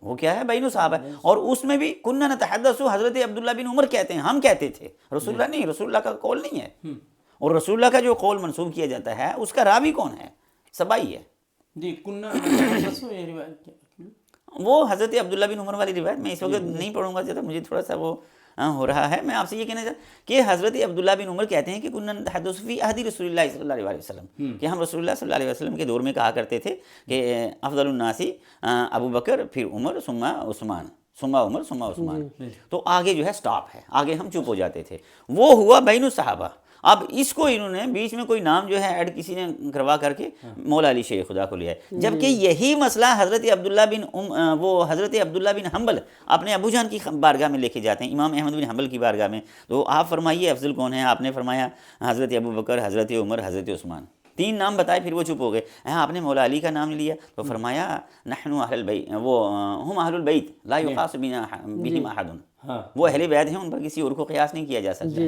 Speaker 3: وہ کیا ہے؟ بین الصحابہ. اور اس میں بھی کننا نتحدث, حضرت عبداللہ بن عمر کہتے ہیں, ہم کہتے تھے, رسول اللہ نہیں, رسول اللہ کا قول نہیں ہے. اور رسول اللہ کا جو قول منسوب کیا جاتا ہے اس کا راوی کون ہے؟ سبائی ہے.
Speaker 2: جی, کنہ یہ روایت
Speaker 3: وہ حضرت عبداللہ بن عمر والی روایت میں اس وقت نہیں پڑھوں گا, مجھے تھوڑا سا وہ ہو رہا ہے. میں آپ سے یہ کہنا چاہتا کہ حضرت عبداللہ بن عمر کہتے ہیں کہ کننا نتحدث فی عہد رسول اللہ صلی اللہ علیہ وسلم, کہ ہم رسول اللہ صلی اللہ علیہ وسلم کے دور میں کہا کرتے تھے کہ افضل الناس ابو بکر, پھر عمر, ثم عثمان, ثم عمر, ثم عثمان. تو آگے جو ہے سٹاپ ہے, آگے ہم چپ ہو جاتے تھے. وہ ہوا بین الصحابہ. اب اس کو انہوں نے بیچ میں کوئی نام جو ہے ایڈ کسی نے کروا کر کے مولا علی شیر خدا کو لیا ہے, جبکہ یہی مسئلہ حضرت عبداللہ بن حنبل اپنے ابو جان کی بارگاہ میں لے کے جاتے ہیں, امام احمد بن حنبل کی بارگاہ میں. تو آپ فرمائیے افضل کون ہے؟ آپ نے فرمایا حضرت ابو بکر, حضرت عمر, حضرت عثمان. 3 نام بتائے, پھر وہ چپ ہو گئے. آپ نے مولا علی کا نام لیا تو فرمایا نحن اہل البیت, وہ ہم اہل البیت لا یقاس بہم احد, وہ اہل بیت ہیں, ان پر کسی اور کو قیاس نہیں کیا جا سکتا.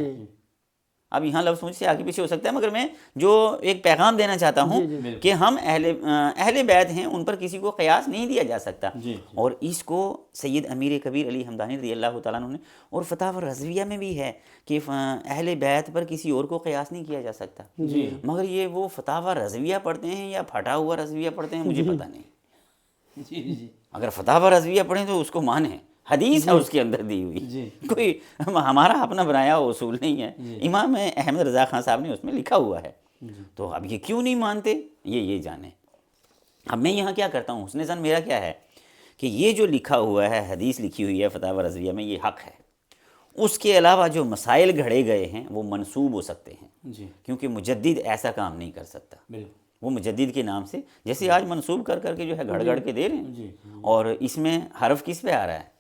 Speaker 3: اب یہاں لفظ مجھ سے آگے پیچھے ہو سکتا ہے, مگر میں جو ایک پیغام دینا چاہتا ہوں کہ ہم اہل بیت ہیں, ان پر کسی کو قیاس نہیں دیا جا سکتا. اور اس کو سید امیر کبیر علی حمدانی رضی اللہ تعالیٰ عنہ نے, اور فتاوی رضویہ میں بھی ہے کہ اہل بیت پر کسی اور کو قیاس نہیں کیا جا سکتا. مگر یہ وہ فتاوی رضویہ پڑھتے ہیں یا پھٹا ہوا رضویہ پڑھتے ہیں, مجھے پتہ نہیں. اگر فتاوی رضویہ پڑھیں تو اس کو مانیں, حدیث ہے اس کے اندر دی ہوئی, کوئی ہمارا اپنا بنایا ہوا اصول نہیں ہے. امام احمد رضا خان صاحب نے اس میں لکھا ہوا ہے. تو اب یہ کیوں نہیں مانتے یہ جانیں. اب میں یہاں کیا کرتا ہوں, حسن ظن میرا کیا ہے کہ یہ جو لکھا ہوا ہے, حدیث لکھی ہوئی ہے فتاوی رضویہ میں, یہ حق ہے. اس کے علاوہ جو مسائل گھڑے گئے ہیں وہ منسوب ہو سکتے ہیں,
Speaker 2: جی
Speaker 3: کیونکہ مجدد ایسا کام نہیں کر سکتا.
Speaker 2: بالکل.
Speaker 3: وہ مجدد کے نام سے جیسے آج منسوب کر کر کے جو ہے گھڑ گھڑ کے دے رہے ہیں,
Speaker 2: جی
Speaker 3: اور اس میں حرف کس پہ آ رہا ہے,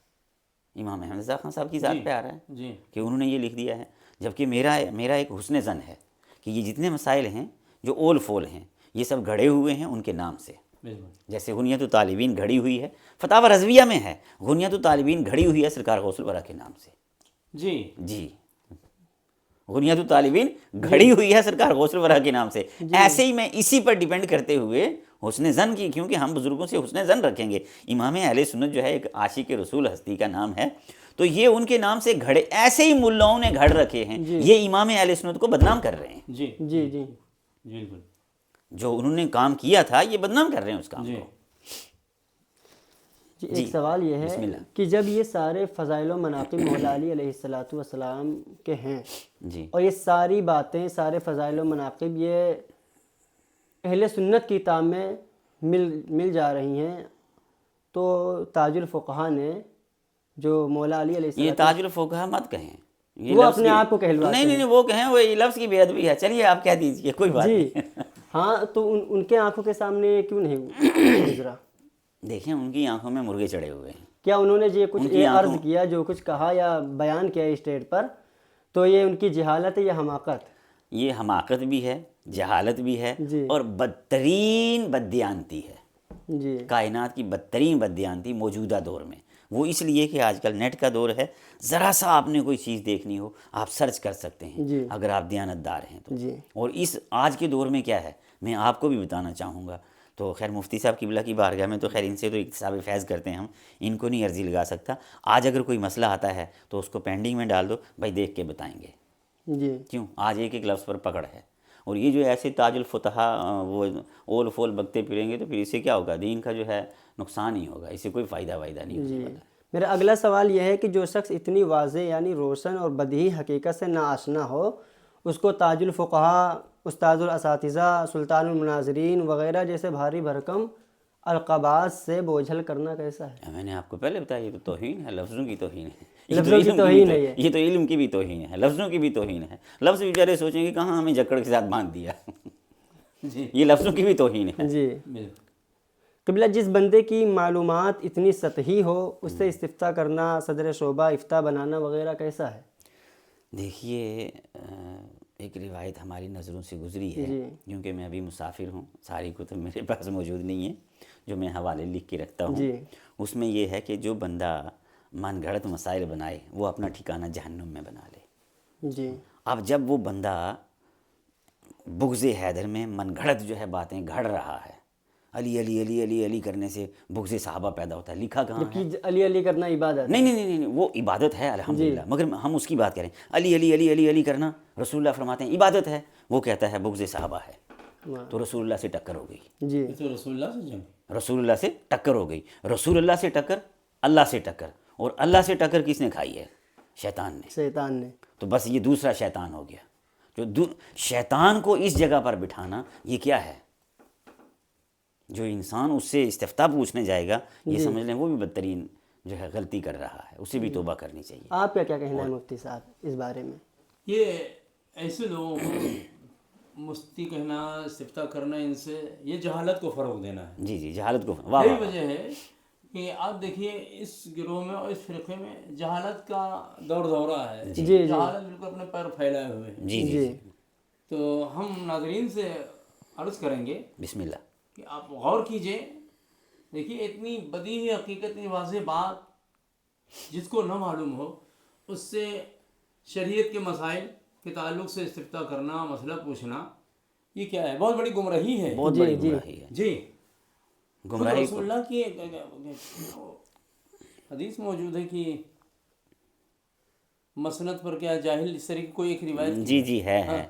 Speaker 3: امام احمد رضا خان صاحب کی ذات پہ آ رہا ہے
Speaker 2: جی
Speaker 3: کہ انہوں نے یہ لکھ دیا ہے. جبکہ میرا ایک حسن ظن ہے کہ یہ جتنے مسائل ہیں جو اول فول ہیں یہ سب گھڑے ہوئے ہیں ان کے نام سے.
Speaker 2: بالکل.
Speaker 3: جیسے غنیۃ الطالبین گھڑی ہوئی ہے, فتاوی رضویہ میں ہے غنیۃ الطالبین گھڑی ہوئی ہے سرکار غوث الورا کے نام سے.
Speaker 2: جی
Speaker 3: غنیۃ الطالبین گھڑی ہوئی ہے سرکار غوث الورا کے نام سے. ایسے ہی میں اسی پر ڈیپینڈ کرتے ہوئے حسن ظن کی, کیونکہ ہم بزرگوں سے حسن ظن رکھیں گے. امام اہل سنت جو ہے ایک عاشق رسول ہستی کا نام ہے, تو یہ ان کے نام سے گھڑے ایسے ہی ملاؤں نے گھڑ رکھے ہیں, یہ امام اہل سنت کو بدنام کر رہے ہیں.
Speaker 2: جی
Speaker 1: جی جی
Speaker 2: بالکل.
Speaker 3: جو انہوں نے کام کیا تھا یہ بدنام کر رہے ہیں اس کام کو.
Speaker 1: جی ایک سوال یہ ہے کہ جب یہ سارے فضائل و مناقب مولا علی علیہ الصلوۃ والسلام کے ہیں,
Speaker 3: جی
Speaker 1: اور یہ ساری باتیں, سارے فضائل و مناقب یہ اہل سنت کی کتاب میں مل جا رہی ہیں, تو تاج الفقہا نے جو مولا علی علیہ
Speaker 3: یہ
Speaker 1: السلام,
Speaker 3: تاج الفقہا مت کہیں, یہ
Speaker 1: وہ
Speaker 3: لفظ
Speaker 1: اپنے
Speaker 3: کی-
Speaker 1: آپ کو کہلواتے ہیں.
Speaker 3: نہیں وہ کہیں وہ یہ لفظ کی بے ادبی ہے. چلیے آپ کہہ دیجیے, کوئی بات
Speaker 1: جی
Speaker 3: نہیں.
Speaker 1: ہاں, تو ان کے آنکھوں کے سامنے کیوں نہیں گزرا؟
Speaker 3: دیکھیں ان کی آنکھوں میں مرغے چڑھے ہوئے ہیں.
Speaker 1: کیا انہوں نے یہ کچھ
Speaker 3: ان کی
Speaker 1: یہ
Speaker 3: آنکھوں-
Speaker 1: عرض کیا, جو کچھ کہا یا بیان کیا اسٹیج پر, تو یہ ان کی جہالت ہے یا حماقت؟
Speaker 3: یہ حماقت بھی ہے, جہالت بھی ہے,
Speaker 1: جی.
Speaker 3: اور بدترین بددیانتی ہے.
Speaker 1: جی
Speaker 3: کائنات کی بدترین بددیانتی موجودہ دور میں. وہ اس لیے کہ آج کل نیٹ کا دور ہے, ذرا سا آپ نے کوئی چیز دیکھنی ہو آپ سرچ کر سکتے ہیں
Speaker 1: جی.
Speaker 3: اگر آپ دیانتدار ہیں تو.
Speaker 1: جی
Speaker 3: اور اس آج کے دور میں کیا ہے میں آپ کو بھی بتانا چاہوں گا. تو خیر مفتی صاحب قبلہ کی بارگاہ میں تو خیر ان سے تو اکتساب فیض کرتے ہیں ہم, ان کو نہیں عرضی لگا سکتا. آج اگر کوئی مسئلہ آتا ہے تو اس کو پینڈنگ میں ڈال دو, بھائی دیکھ کے بتائیں گے.
Speaker 1: جی
Speaker 3: کیوں آج ایک ایک لفظ پر پکڑ ہے. اور یہ جو ایسے تاج الفتحا وہ اول فول بکتے پھریں گے تو پھر اس سے کیا ہوگا, دین کا جو ہے نقصان ہی ہوگا, اس سے کوئی فائدہ نہیں
Speaker 1: جی.
Speaker 3: ہوگا.
Speaker 1: میرا اگلا سوال یہ ہے کہ جو شخص اتنی واضح یعنی روشن اور بدیہی حقیقت سے ناآشنا ہو, اس کو تاج الفقہا, استاذ الاساتذہ, سلطان المناظرین وغیرہ جیسے بھاری بھرکم القابات سے بوجھل کرنا کیسا ہے؟
Speaker 3: میں نے آپ کو پہلے بتایا یہ تو توہین ہے, لفظوں کی توہین ہے.
Speaker 1: لفظوں کی توہین ہے
Speaker 3: یہ تو علم کی بھی توہین ہے, لفظوں کی بھی توہین ہے. لفظ بیچارے سوچیں گے کہاں ہمیں جکڑ کے ساتھ باندھ دیا.
Speaker 2: جی
Speaker 3: یہ لفظوں کی بھی توہین ہے.
Speaker 1: جی
Speaker 2: بالکل.
Speaker 1: قبلہ, جس بندے کی معلومات اتنی سطحی ہو اس سے استفتاء کرنا, صدر شعبہ افتاء بنانا وغیرہ کیسا ہے؟
Speaker 3: دیکھیے ایک روایت ہماری نظروں سے گزری ہے,
Speaker 1: جی.
Speaker 3: کیونکہ میں ابھی مسافر ہوں, ساری کتب میرے پاس موجود نہیں ہیں جو میں حوالے لکھ کے رکھتا ہوں.
Speaker 1: جی.
Speaker 3: اس میں یہ ہے کہ جو بندہ من گھڑت مسائل بنائے وہ اپنا ٹھکانہ جہنم میں بنا لے.
Speaker 1: جی
Speaker 3: اب جب وہ بندہ بغض حیدر میں من گھڑت جو ہے باتیں گھڑ رہا ہے, علی علی علی علی علی کرنے سے بغض صحابہ پیدا ہوتا ہے. لکھا کہاں ہے؟
Speaker 1: کہ علی علی کرنا عبادت؟
Speaker 3: نہیں وہ عبادت ہے الحمدللہ, مگر ہم اس کی بات کریں. علی علی علی علی علی کرنا رسول اللہ فرماتے ہیں عبادت ہے, وہ کہتا ہے بغض صحابہ ہے. تو رسول اللہ سے ٹکر ہو گئی.
Speaker 1: جی
Speaker 2: یہ تو رسول اللہ سے جنگ.
Speaker 3: رسول اللہ سے ٹکر ہو گئی. رسول اللہ سے ٹکر, اللہ سے ٹکر, اور اللہ سے ٹکر کس نے کھائی ہے؟ شیطان نے.
Speaker 1: شیطان نے.
Speaker 3: تو بس یہ دوسرا شیطان ہو گیا. جو شیطان کو اس جگہ پر بٹھانا یہ کیا ہے؟ جو انسان اس سے استفتاء پوچھنے جائے گا یہ سمجھ لیں وہ بھی بدترین جو ہے غلطی کر رہا ہے, اسے بھی توبہ کرنی چاہیے.
Speaker 1: آپ کا کیا کہنا ہے مفتی صاحب اس بارے میں؟
Speaker 2: یہ ایسے لوگوں کو مستی کہنا, استفتاء کرنا, ان سے یہ جہالت کو فروغ دینا ہے.
Speaker 3: جی جہالت کو واہ
Speaker 2: یہی وجہ ہے کہ آپ دیکھیے اس گروہ میں اور اس فرقے میں جہالت کا دورہ ہے. جہالت بالکل اپنے پیر پھیلائے ہوئے ہیں.
Speaker 3: جی.
Speaker 2: تو ہم ناظرین سے عرض کریں گے
Speaker 3: بسم اللہ
Speaker 2: کہ آپ غور کیجئے. دیکھیے اتنی بدیہی حقیقت, اتنی واضح بات جس کو نہ معلوم ہو اس سے شریعت کے مسائل کے تعلق سے استفتاء کرنا, مسئلہ پوچھنا, یہ کیا ہے؟ بہت بڑی گمراہی ہے.
Speaker 3: بہت بڑی گمراہی ہے.
Speaker 2: جی
Speaker 3: گمراہی
Speaker 2: رسول اللہ کی حدیث موجود ہے کہ مسند پر کیا جاہل, اس طرح کی کوئی ایک روایت.
Speaker 3: جی ہے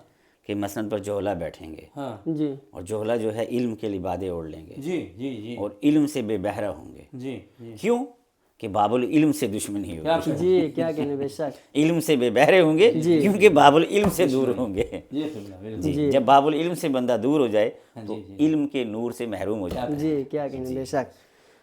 Speaker 3: کہ مسند پر جوہلا بیٹھیں گے.
Speaker 2: ہاں
Speaker 1: جی.
Speaker 3: اور جوہلا جو ہے علم کے لبادے اوڑھ لیں گے.
Speaker 2: جی
Speaker 3: اور علم سے بے بہرہ ہوں گے.
Speaker 2: جی.
Speaker 3: کیوں کہ باب العلم سے دشمنی ہوگی،
Speaker 1: جی کیا کہنے، بے شک
Speaker 3: علم سے بے بہرے ہوں گے کیونکہ باب العلم سے دور ہوں گے۔
Speaker 2: جی قبلہ بالکل۔
Speaker 3: جی جب باب العلم سے بندہ دور ہو جائے تو علم کے نور سے محروم ہو جاتا ہے۔
Speaker 1: جی کیا کہنے، بے شک۔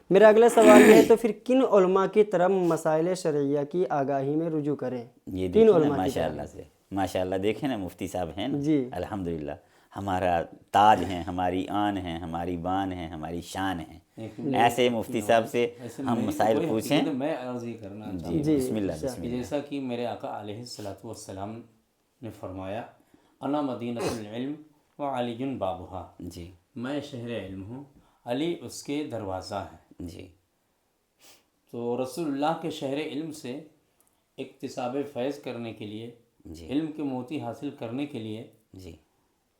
Speaker 1: میرا اگلا سوال یہ ہے تو پھر کن علماء کی طرف مسائل شرعیہ کی آگاہی میں رجوع کریں؟
Speaker 3: یہ
Speaker 1: تین
Speaker 3: دیکھیں نا
Speaker 1: علماء کی
Speaker 3: ماشاء
Speaker 1: طرف۔
Speaker 3: اللہ سے، ماشاء اللہ دیکھیں نا مفتی صاحب ہیں نا،
Speaker 1: جی
Speaker 3: الحمدللہ ہمارا تاج ہیں، ہماری آن ہیں، ہماری بان ہیں، ہماری شان ہیں۔ ایسے مفتی صاحب سے ہم مسائل پوچھیں۔
Speaker 2: تو میں عرض یہ کرنا چاہتا ہوں
Speaker 3: جی بسم اللہ
Speaker 2: کہ
Speaker 3: بسم اللہ۔
Speaker 2: جیسا کہ میرے آقا علیہ الصلوۃ والسلام نے فرمایا انا مدینۃ العلم و علی بابھا،
Speaker 3: جی
Speaker 2: میں شہر علم ہوں، علی اس کے دروازہ ہے۔
Speaker 3: جی
Speaker 2: تو رسول اللہ کے شہر علم سے اکتساب فیض کرنے کے لیے،
Speaker 3: جی
Speaker 2: علم کے موتی حاصل کرنے کے لیے
Speaker 3: جی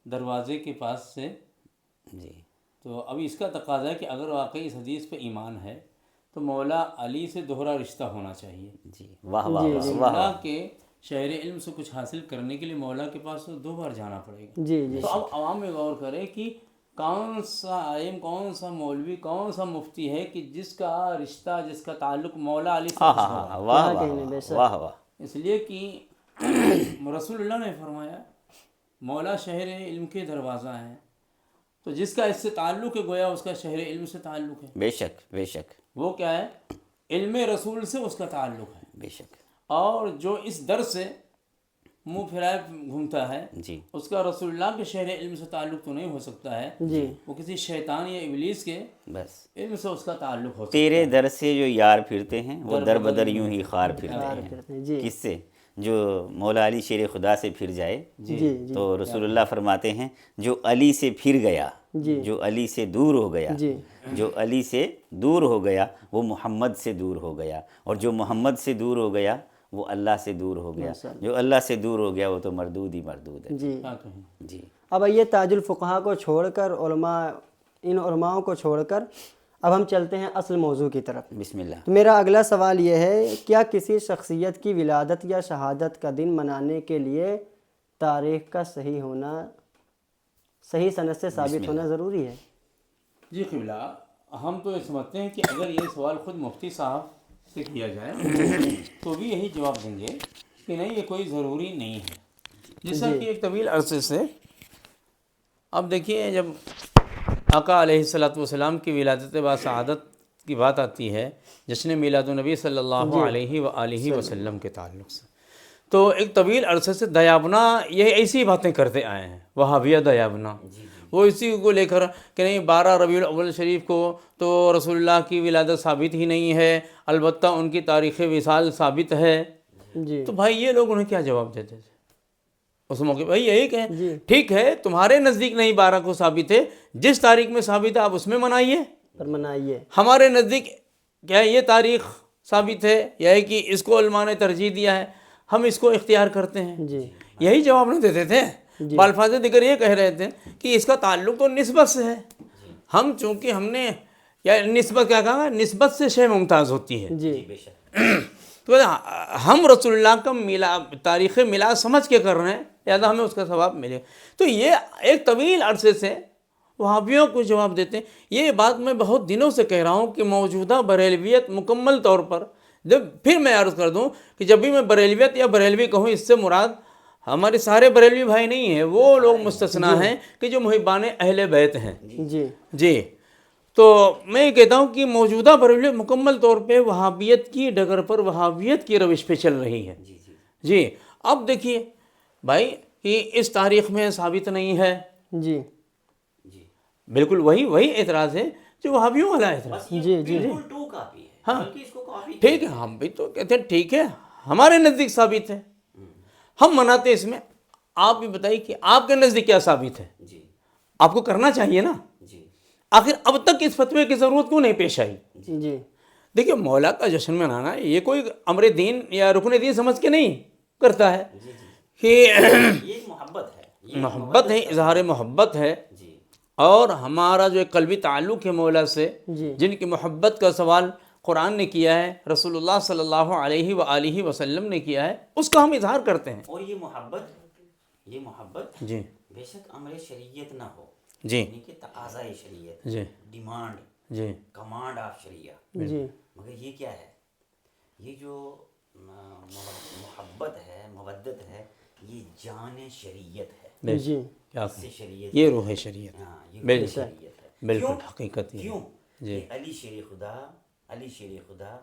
Speaker 2: دروازے کے پاس سے،
Speaker 3: جی
Speaker 2: تو ابھی اس کا تقاضا ہے کہ اگر واقعی اس حدیث پہ ایمان ہے تو مولا علی سے دوہرا رشتہ ہونا چاہیے۔
Speaker 3: جی واہ واہ واہ
Speaker 2: رسول
Speaker 3: واہ۔
Speaker 2: اللہ کے شہر علم سے کچھ حاصل کرنے کے لیے مولا کے پاس تو 2 بار جانا پڑے گا۔
Speaker 1: جی جی
Speaker 2: تو اب عوام میں غور کرے کہ کون سا عالم، کون سا مولوی، کون سا مفتی ہے کہ جس کا رشتہ، جس کا تعلق مولا علی سے
Speaker 3: ہاں
Speaker 2: کچھ
Speaker 3: ہاں
Speaker 2: ہوگا۔
Speaker 3: ہاں واہ
Speaker 1: کیا
Speaker 3: واہ
Speaker 1: کہنے، بے
Speaker 3: واہ
Speaker 1: شک۔
Speaker 3: واہ واہ۔
Speaker 2: اس لیے کہ رسول اللہ نے فرمایا مولا شہر علم کے دروازہ ہیں، تو جس کا اس سے تعلق ہے گویا اس کا شہر علم سے تعلق ہے۔
Speaker 3: بے شک بے شک
Speaker 2: وہ کیا ہے؟ علم رسول سے اس کا تعلق ہے۔
Speaker 3: بے شک۔
Speaker 2: اور جو اس در سے منہ پھرائے گھومتا ہے
Speaker 3: جی
Speaker 2: اس کا رسول اللہ کے شہر علم سے تعلق تو نہیں ہو سکتا ہے،
Speaker 1: جی
Speaker 2: وہ کسی شیطان یا ابلیس کے
Speaker 3: بس
Speaker 2: علم سے اس کا تعلق ہو سکتا
Speaker 3: تیرے در سے جو یار پھرتے ہیں وہ در بدر یوں ہی خار پھرتے
Speaker 1: کار
Speaker 3: ہیں۔
Speaker 1: کرتے ہیں۔ جی
Speaker 3: کس سے؟ جو مولا علی شیر خدا سے پھر جائے
Speaker 1: جی جی
Speaker 3: تو رسول اللہ فرماتے ہیں جو علی سے پھر گیا، جو علی سے دور ہو گیا،
Speaker 1: جی
Speaker 3: جو علی سے دور ہو گیا وہ محمد سے دور ہو گیا، اور جو محمد سے دور ہو گیا وہ اللہ سے دور ہو گیا، جو اللہ سے دور ہو گیا وہ تو مردود ہی مردود ہے۔
Speaker 1: جی۔
Speaker 2: کیا کہیں؟
Speaker 3: جی
Speaker 1: اب آئیے تاج الفقہا کو چھوڑ کر ان علماءوں کو چھوڑ کر اب ہم چلتے ہیں اصل موضوع کی طرف۔
Speaker 3: بسم اللہ۔
Speaker 1: تو میرا اگلا سوال یہ ہے، کیا کسی شخصیت کی ولادت یا شہادت کا دن منانے کے لیے تاریخ کا صحیح سند سے ثابت ہونا ضروری ہے؟
Speaker 2: جی قبلہ، ہم تو یہ سمجھتے ہیں کہ اگر یہ سوال خود مفتی صاحب سے کیا جائے تو بھی یہی جواب دیں گے کہ نہیں، یہ کوئی ضروری نہیں ہے۔ جیسا کہ ایک طویل عرصے سے اب دیکھیے، جب آقا علیہ الصلوۃ والسلام کی ولادت با سعادت کی بات آتی ہے، جشن میلاد النبی صلی اللہ علیہ وآلہ وسلم کے تعلق سے، تو ایک طویل عرصے سے دیابنا یہ ایسی باتیں کرتے آئے ہیں، وہابیہ دیابنا، وہ اسی کو لے کر کہ نہیں 12 ربیع الاول شریف کو تو رسول اللہ کی ولادت ثابت ہی نہیں ہے، البتہ ان کی تاریخ وصال ثابت ہے۔
Speaker 1: جی
Speaker 2: تو بھائی یہ لوگ انہیں کیا جواب دیتے تھے اس موقع؟ بھائی یہی کہیں
Speaker 1: جی
Speaker 2: ٹھیک ہے، تمہارے نزدیک نہیں 12 کو ثابت ہے، جس تاریخ میں ثابت ہے آپ اس میں منائیے،
Speaker 1: پر منائیے۔
Speaker 2: ہمارے نزدیک کیا یہ تاریخ ثابت ہے، یا ہے کہ اس کو علماء نے ترجیح دیا ہے، ہم اس کو اختیار کرتے ہیں۔
Speaker 1: جی
Speaker 2: یہی جواب نہیں دیتے تھے، بالفاظ دیگر یہ کہہ رہے تھے کہ اس کا تعلق تو نسبت سے ہے، ہم چونکہ ہم نے یا نسبت کیا کہا، نسبت سے شے ممتاز ہوتی ہے،
Speaker 1: جی
Speaker 2: تو ہم رسول اللہ کا تاریخ میلاد سمجھ کے کر رہے ہیں، لہٰذا ہمیں اس کا ثواب ملے۔ تو یہ ایک طویل عرصے سے وہابیوں کو جواب دیتے ہیں۔ یہ بات میں بہت دنوں سے کہہ رہا ہوں کہ موجودہ بریلویت مکمل طور پر، جب پھر میں عرض کر دوں کہ جب بھی میں بریلویت یا بریلوی کہوں، اس سے مراد ہمارے سارے بریلوی بھائی نہیں ہیں، وہ لوگ مستثنیٰ ہیں کہ جو محبان اہل بیت ہیں۔
Speaker 1: جی
Speaker 2: جی، تو میں یہ کہتا ہوں کہ موجودہ بریلویت مکمل طور پہ وہابیت کی ڈگر پر، وہابیت کی روش پہ چل رہی ہے۔ جی اب دیکھیے بھائی کہ اس تاریخ میں ثابت نہیں ہے،
Speaker 1: جی
Speaker 2: بالکل وہی اعتراض ہے جو وہابیوں والا اعتراض۔
Speaker 1: جی جی
Speaker 2: ہاں ٹھیک ہے، ہم بھی تو کہتے ہیں ٹھیک ہے، ہمارے نزدیک ثابت ہے، ہم مناتے ہیں اس میں۔ آپ بھی بتائیے کہ آپ کے نزدیک کیا ثابت ہے؟ آپ کو کرنا چاہیے نا۔ آخر اب تک اس فتوے کی ضرورت کیوں نہیں پیش آئی؟
Speaker 1: جی
Speaker 2: دیکھیے، مولا کا جشن منانا یہ کوئی امر دین یا رکن دین سمجھ کے نہیں کرتا ہے، کہ
Speaker 3: یہ محبت ہے،
Speaker 2: محبت ہے، اظہار محبت ہے، اور ہمارا جو ایک قلبی تعلق ہے مولا سے،
Speaker 1: جی
Speaker 2: جن کی محبت کا سوال قرآن نے کیا ہے، رسول اللہ صلی اللہ علیہ وآلہ وسلم نے کیا ہے، اس کا ہم اظہار کرتے ہیں۔
Speaker 3: اور یہ محبت
Speaker 2: جی
Speaker 3: بے شک امر شریعت نہ ہو،
Speaker 2: جی
Speaker 3: یعنی کہ تقاضۂ شریعت،
Speaker 2: جی
Speaker 3: ڈیمانڈ،
Speaker 2: جی
Speaker 3: کمانڈ آف شریعہ،
Speaker 1: جی
Speaker 3: مگر یہ کیا ہے؟ یہ جو محبت ہے، مودت ہے، یہ جان شریعت ہے،
Speaker 1: جی
Speaker 2: کیا
Speaker 3: اس سے شریعت،
Speaker 2: یہ روح شریعت،
Speaker 3: ہاں یہ
Speaker 2: بالکل
Speaker 3: شریعت ہے۔
Speaker 2: بالکل
Speaker 3: کیوں؟
Speaker 2: حقیقت یہ
Speaker 3: کیوں
Speaker 2: جی
Speaker 3: کہ علی شیر خدا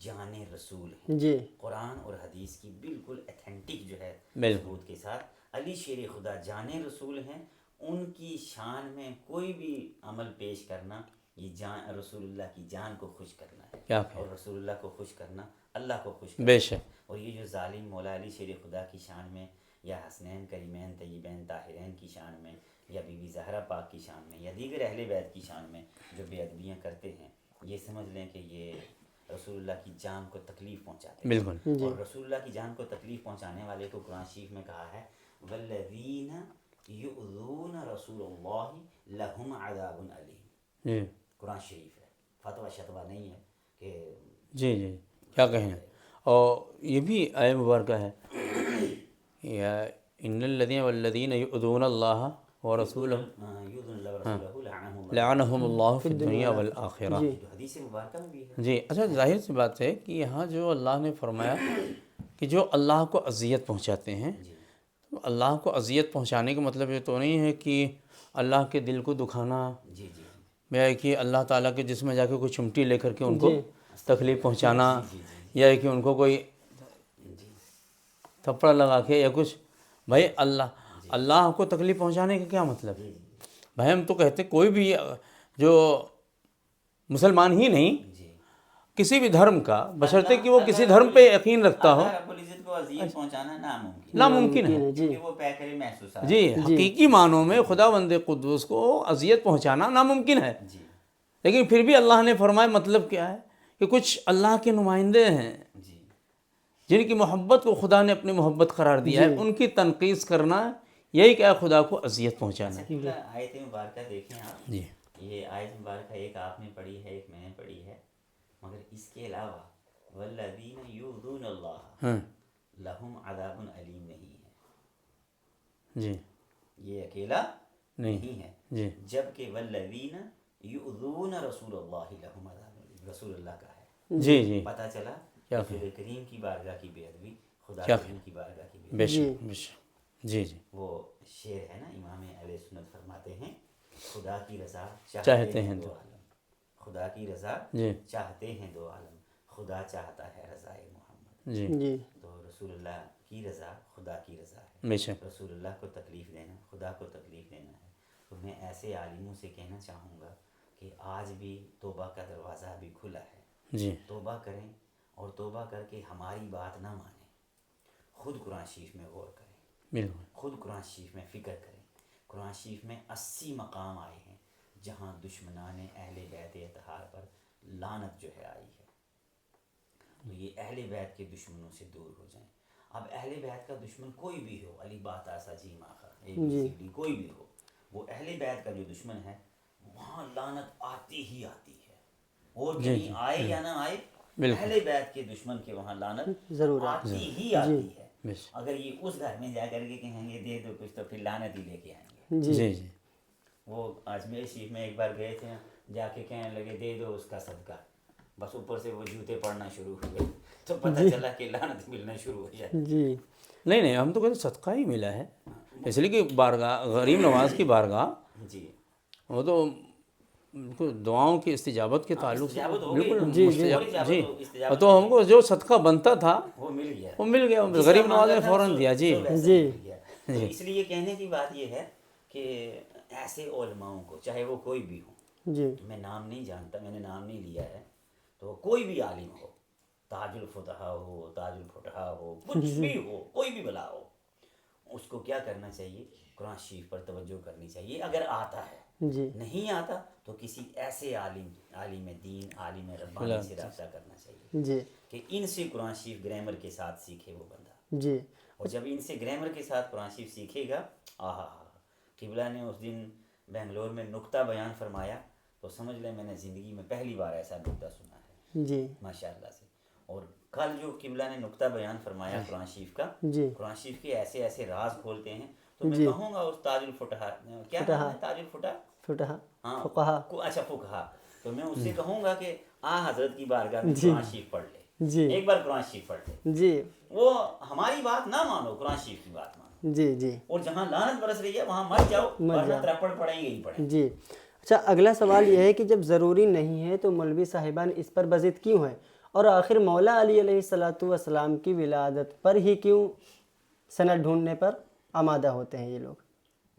Speaker 3: جان رسول ہے،
Speaker 1: جی
Speaker 3: قرآن اور حدیث کی بالکل اتھینٹک جو ہے
Speaker 2: بالکل
Speaker 3: ثبوت کے ساتھ علی شیر خدا جان رسول ہیں۔ ان کی شان میں کوئی بھی عمل پیش کرنا یہ جان رسول اللہ کی جان کو خوش کرنا ہے،
Speaker 2: کیا
Speaker 3: اور رسول اللہ کو خوش کرنا اللہ کو خوش کرنا
Speaker 2: بے
Speaker 3: ہے۔
Speaker 2: شک
Speaker 3: اور یہ جو ظالم مولا علی شیر خدا کی شان میں، یا حسنین کریمین طیبین طاہرین کی شان میں، یا بی بی زہرا پاک کی شان میں، یا دیگر اہل بیت کی شان میں جو بے ادبیاں کرتے ہیں، یہ سمجھ لیں کہ یہ رسول اللہ کی جان کو تکلیف پہنچاتے ہیں۔
Speaker 2: بالکل
Speaker 3: اور رسول اللہ کی جان کو تکلیف پہنچانے والے کو قرآن شریف میں کہا ہے والذین یؤذون رسول اللہ لہم عذاب علیم،
Speaker 2: جی
Speaker 3: قرآن شریف ہے، فتویٰ شتویٰ نہیں ہے کہ
Speaker 2: جی جی کیا کہیں۔ اور یہ بھی آیہ مبارکہ ہے یا ان الذین والذین یؤذون اللہ ورسولہ
Speaker 3: یؤذون اللہ ورسولہ لعنہم اللہ،
Speaker 2: لعنہم اللہ فی الدنیا والآخرہ۔
Speaker 3: جو حدیث مبارکہ میں بھی ہے۔
Speaker 2: جی اچھا، ظاہر سی بات ہے کہ یہاں جو اللہ نے فرمایا کہ جو اللہ کو اذیت پہنچاتے ہیں، تو اللہ کو اذیت پہنچانے کا مطلب یہ تو نہیں ہے کہ اللہ کے دل کو دکھانا،
Speaker 3: جی جی
Speaker 2: یا کہ اللہ تعالیٰ کے جسم میں جا کے کوئی چمٹی لے کر کے ان کو تکلیف پہنچانا، یا کہ ان کو کوئی تھپڑ لگا کے یا کچھ۔ بھائی اللہ کو تکلیف پہنچانے کا کیا مطلب ہے؟ بھائی ہم تو کہتے کوئی بھی جو مسلمان ہی نہیں، کسی بھی دھرم کا، بشرطے کہ وہ کسی دھرم پہ یقین رکھتا ہو،
Speaker 3: اللہ رب العزت کو اذیت پہنچانا ناممکن
Speaker 2: ناممکن ہے۔
Speaker 3: کیونکہ وہ پیکر محسوسات
Speaker 2: جی حقیقی معنوں میں خدا بند قدوس کو اذیت پہنچانا ناممکن ہے،
Speaker 3: جی
Speaker 2: لیکن پھر بھی اللہ نے فرمایا مطلب کیا ہے کہ کچھ اللہ کے نمائندے ہیں
Speaker 3: جی
Speaker 2: جن کی محبت کو خدا نے اپنی محبت قرار دیا ہے، ان کی تنقیص کرنا یہی کیا ہے خدا کو اذیت پہنچانا ہے۔
Speaker 3: آیت مبارکہ دیکھیں آپ،
Speaker 2: جی
Speaker 3: یہ آیت مبارکہ ایک آپ نے پڑھی ہے، ایک میں نے پڑھی ہے، مگر اس کے علاوہ والذین یؤذون اللہ
Speaker 2: ہاں
Speaker 3: لہم عذاب علیم نہیں ہے،
Speaker 2: جی
Speaker 3: یہ اکیلا
Speaker 2: نہیں
Speaker 3: نہیں ہے،
Speaker 2: جی
Speaker 3: جبکہ والذین یؤذون رسول اللہ لہم عذاب علیم رسول اللہ کا ہے۔
Speaker 2: جی جی
Speaker 3: پتہ چلا
Speaker 2: کیا
Speaker 3: رسول کریم کی بارگاہ کی بے ادبی، خدا
Speaker 2: کیا
Speaker 3: کریم کی بارگاہ کی بے ادبی۔
Speaker 2: بے شک بے شک جی جی
Speaker 3: وہ شعر ہے نا، امام علیہ سنت فرماتے ہیں خدا کی رضا
Speaker 2: چاہتے ہیں
Speaker 3: دو عالم، خدا کی رضا
Speaker 2: جی
Speaker 3: چاہتے ہیں دو عالم، خدا چاہتا ہے رضا محمد۔
Speaker 2: جی
Speaker 1: جی
Speaker 3: تو رسول اللہ کی رضا خدا کی رضا ہے،
Speaker 2: بے شک
Speaker 3: رسول اللہ کو تکلیف دینا خدا کو تکلیف دینا ہے۔ تو میں ایسے عالموں سے کہنا چاہوں گا کہ آج بھی توبہ کا دروازہ ابھی کھلا ہے،
Speaker 2: جی
Speaker 3: توبہ کریں، اور توبہ کر کے ہماری بات نہ مانیں، خود قرآن شریف میں غور کریں،
Speaker 2: بالکل
Speaker 3: خود قرآن شریف میں فکر کریں۔ قرآن شریف میں 80 مقام آئے ہیں جہاں دشمنان اہل بیت اطہار پر لعنت جو ہے آئی ہے۔ تو یہ اہل بیت کے دشمنوں سے دور ہو جائیں۔ اب اہل بیت کا دشمن کوئی بھی ہو، علی بات آسا جی ماخا ABCD کوئی بھی ہو، وہ اہل بیت کا جو دشمن ہے وہاں لعنت آتی ہی آتی ہے، اور کہیں آئے یا نہ آئے، اہل بیت کے دشمن کے وہاں لعنت
Speaker 1: ضرور
Speaker 3: آتی ہی آتی ہے۔
Speaker 2: بس
Speaker 3: اگر یہ اس گھر میں جا کر کے کہیں گے دے دو کچھ، تو پھر لعنت ہی لے کے آئیں گے۔
Speaker 1: جی
Speaker 2: جی جی
Speaker 3: وہ اجمیر شریف میں ایک بار گئے تھے، جا کے کہنے لگے دے دو اس کا صدقہ، بس اوپر سے وہ جوتے پڑنا شروع ہوئے، تو پتہ چلا کہ لعنت ملنا شروع ہو جائے۔
Speaker 1: جی
Speaker 2: نہیں ہم تو کہتے صدقہ ہی ملا ہے، اس لیے کہ بارگاہ غریب نواز کی بارگاہ
Speaker 3: جی
Speaker 2: وہ تو بالکل دعاؤں کی استجابت کے تعلق سے
Speaker 3: استجابت ہو گئی،
Speaker 2: بالکل
Speaker 1: جی
Speaker 2: جی تو ہم کو جو صدقہ بنتا تھا
Speaker 3: وہ مل گیا،
Speaker 2: وہ مل گیا، غریب نواز نے فوراً دیا۔ جی
Speaker 1: جی
Speaker 3: تو اس لیے کہنے کی بات یہ ہے کہ ایسے علماؤں کو، چاہے وہ کوئی بھی ہو،
Speaker 1: جی
Speaker 3: میں نام نہیں جانتا، میں نے نام نہیں لیا ہے، تو کوئی بھی عالم ہو، تاج الفتحا ہو، تاج الفتحا ہو، کچھ بھی ہو، کوئی بھی بلا ہو، اس کو کیا کرنا چاہیے؟ قرآن شریف پر توجہ کرنی چاہیے اگر آتا ہے۔
Speaker 1: جی
Speaker 3: نہیں آتا تو کسی ایسے عالم دین، عالم ربانی سے رابطہ کرنا چاہیے
Speaker 1: جی
Speaker 3: کہ ان سے قرآن شریف گرامر کے ساتھ سیکھے وہ بندہ،
Speaker 1: جی
Speaker 3: اور جب ان سے گرامر کے ساتھ قرآن شریف سیکھے گا، آہا ہا، قبلہ نے اس دن بنگلور میں نکتہ بیان فرمایا تو سمجھ لیں میں نے زندگی میں پہلی بار ایسا نکتہ سنا ہے،
Speaker 1: جی
Speaker 3: ماشاء اللہ سے۔ اور کل جو قبلہ نے نکتہ بیان فرمایا قرآن شریف کا،
Speaker 1: جی
Speaker 3: قرآن شریف کے ایسے ایسے راز کھولتے ہیں، تو میں کہوں گا اس تاج الفتحا، کیا نام ہے تاج الفتحا؟
Speaker 1: فتح
Speaker 3: ہاں
Speaker 1: فقہا،
Speaker 3: اچھا فقہا، تو میں اس سے کہوں گا کہ حضرت کی بارگاہ میں قرآن شریف پڑھ لے،
Speaker 1: جی
Speaker 3: ایک بار قرآن شریف پڑھ لے،
Speaker 1: جی
Speaker 3: وہ ہماری بات نہ مانو، قرآن شریف کی بات مانو،
Speaker 1: جی جی
Speaker 3: اور جہاں لعنت برس رہی ہے وہاں مر جاؤ، ورنہ ترپڑ پڑیں گے ہی پڑیں۔
Speaker 1: جی اچھا، اگلا سوال یہ ہے کہ جب ضروری نہیں ہے تو مولوی صاحبان اس پر بضد کیوں ہیں، اور آخر مولا علی علیہ السلام کی ولادت پر ہی کیوں سند ڈھونڈنے پر آمادہ ہوتے ہیں یہ لوگ؟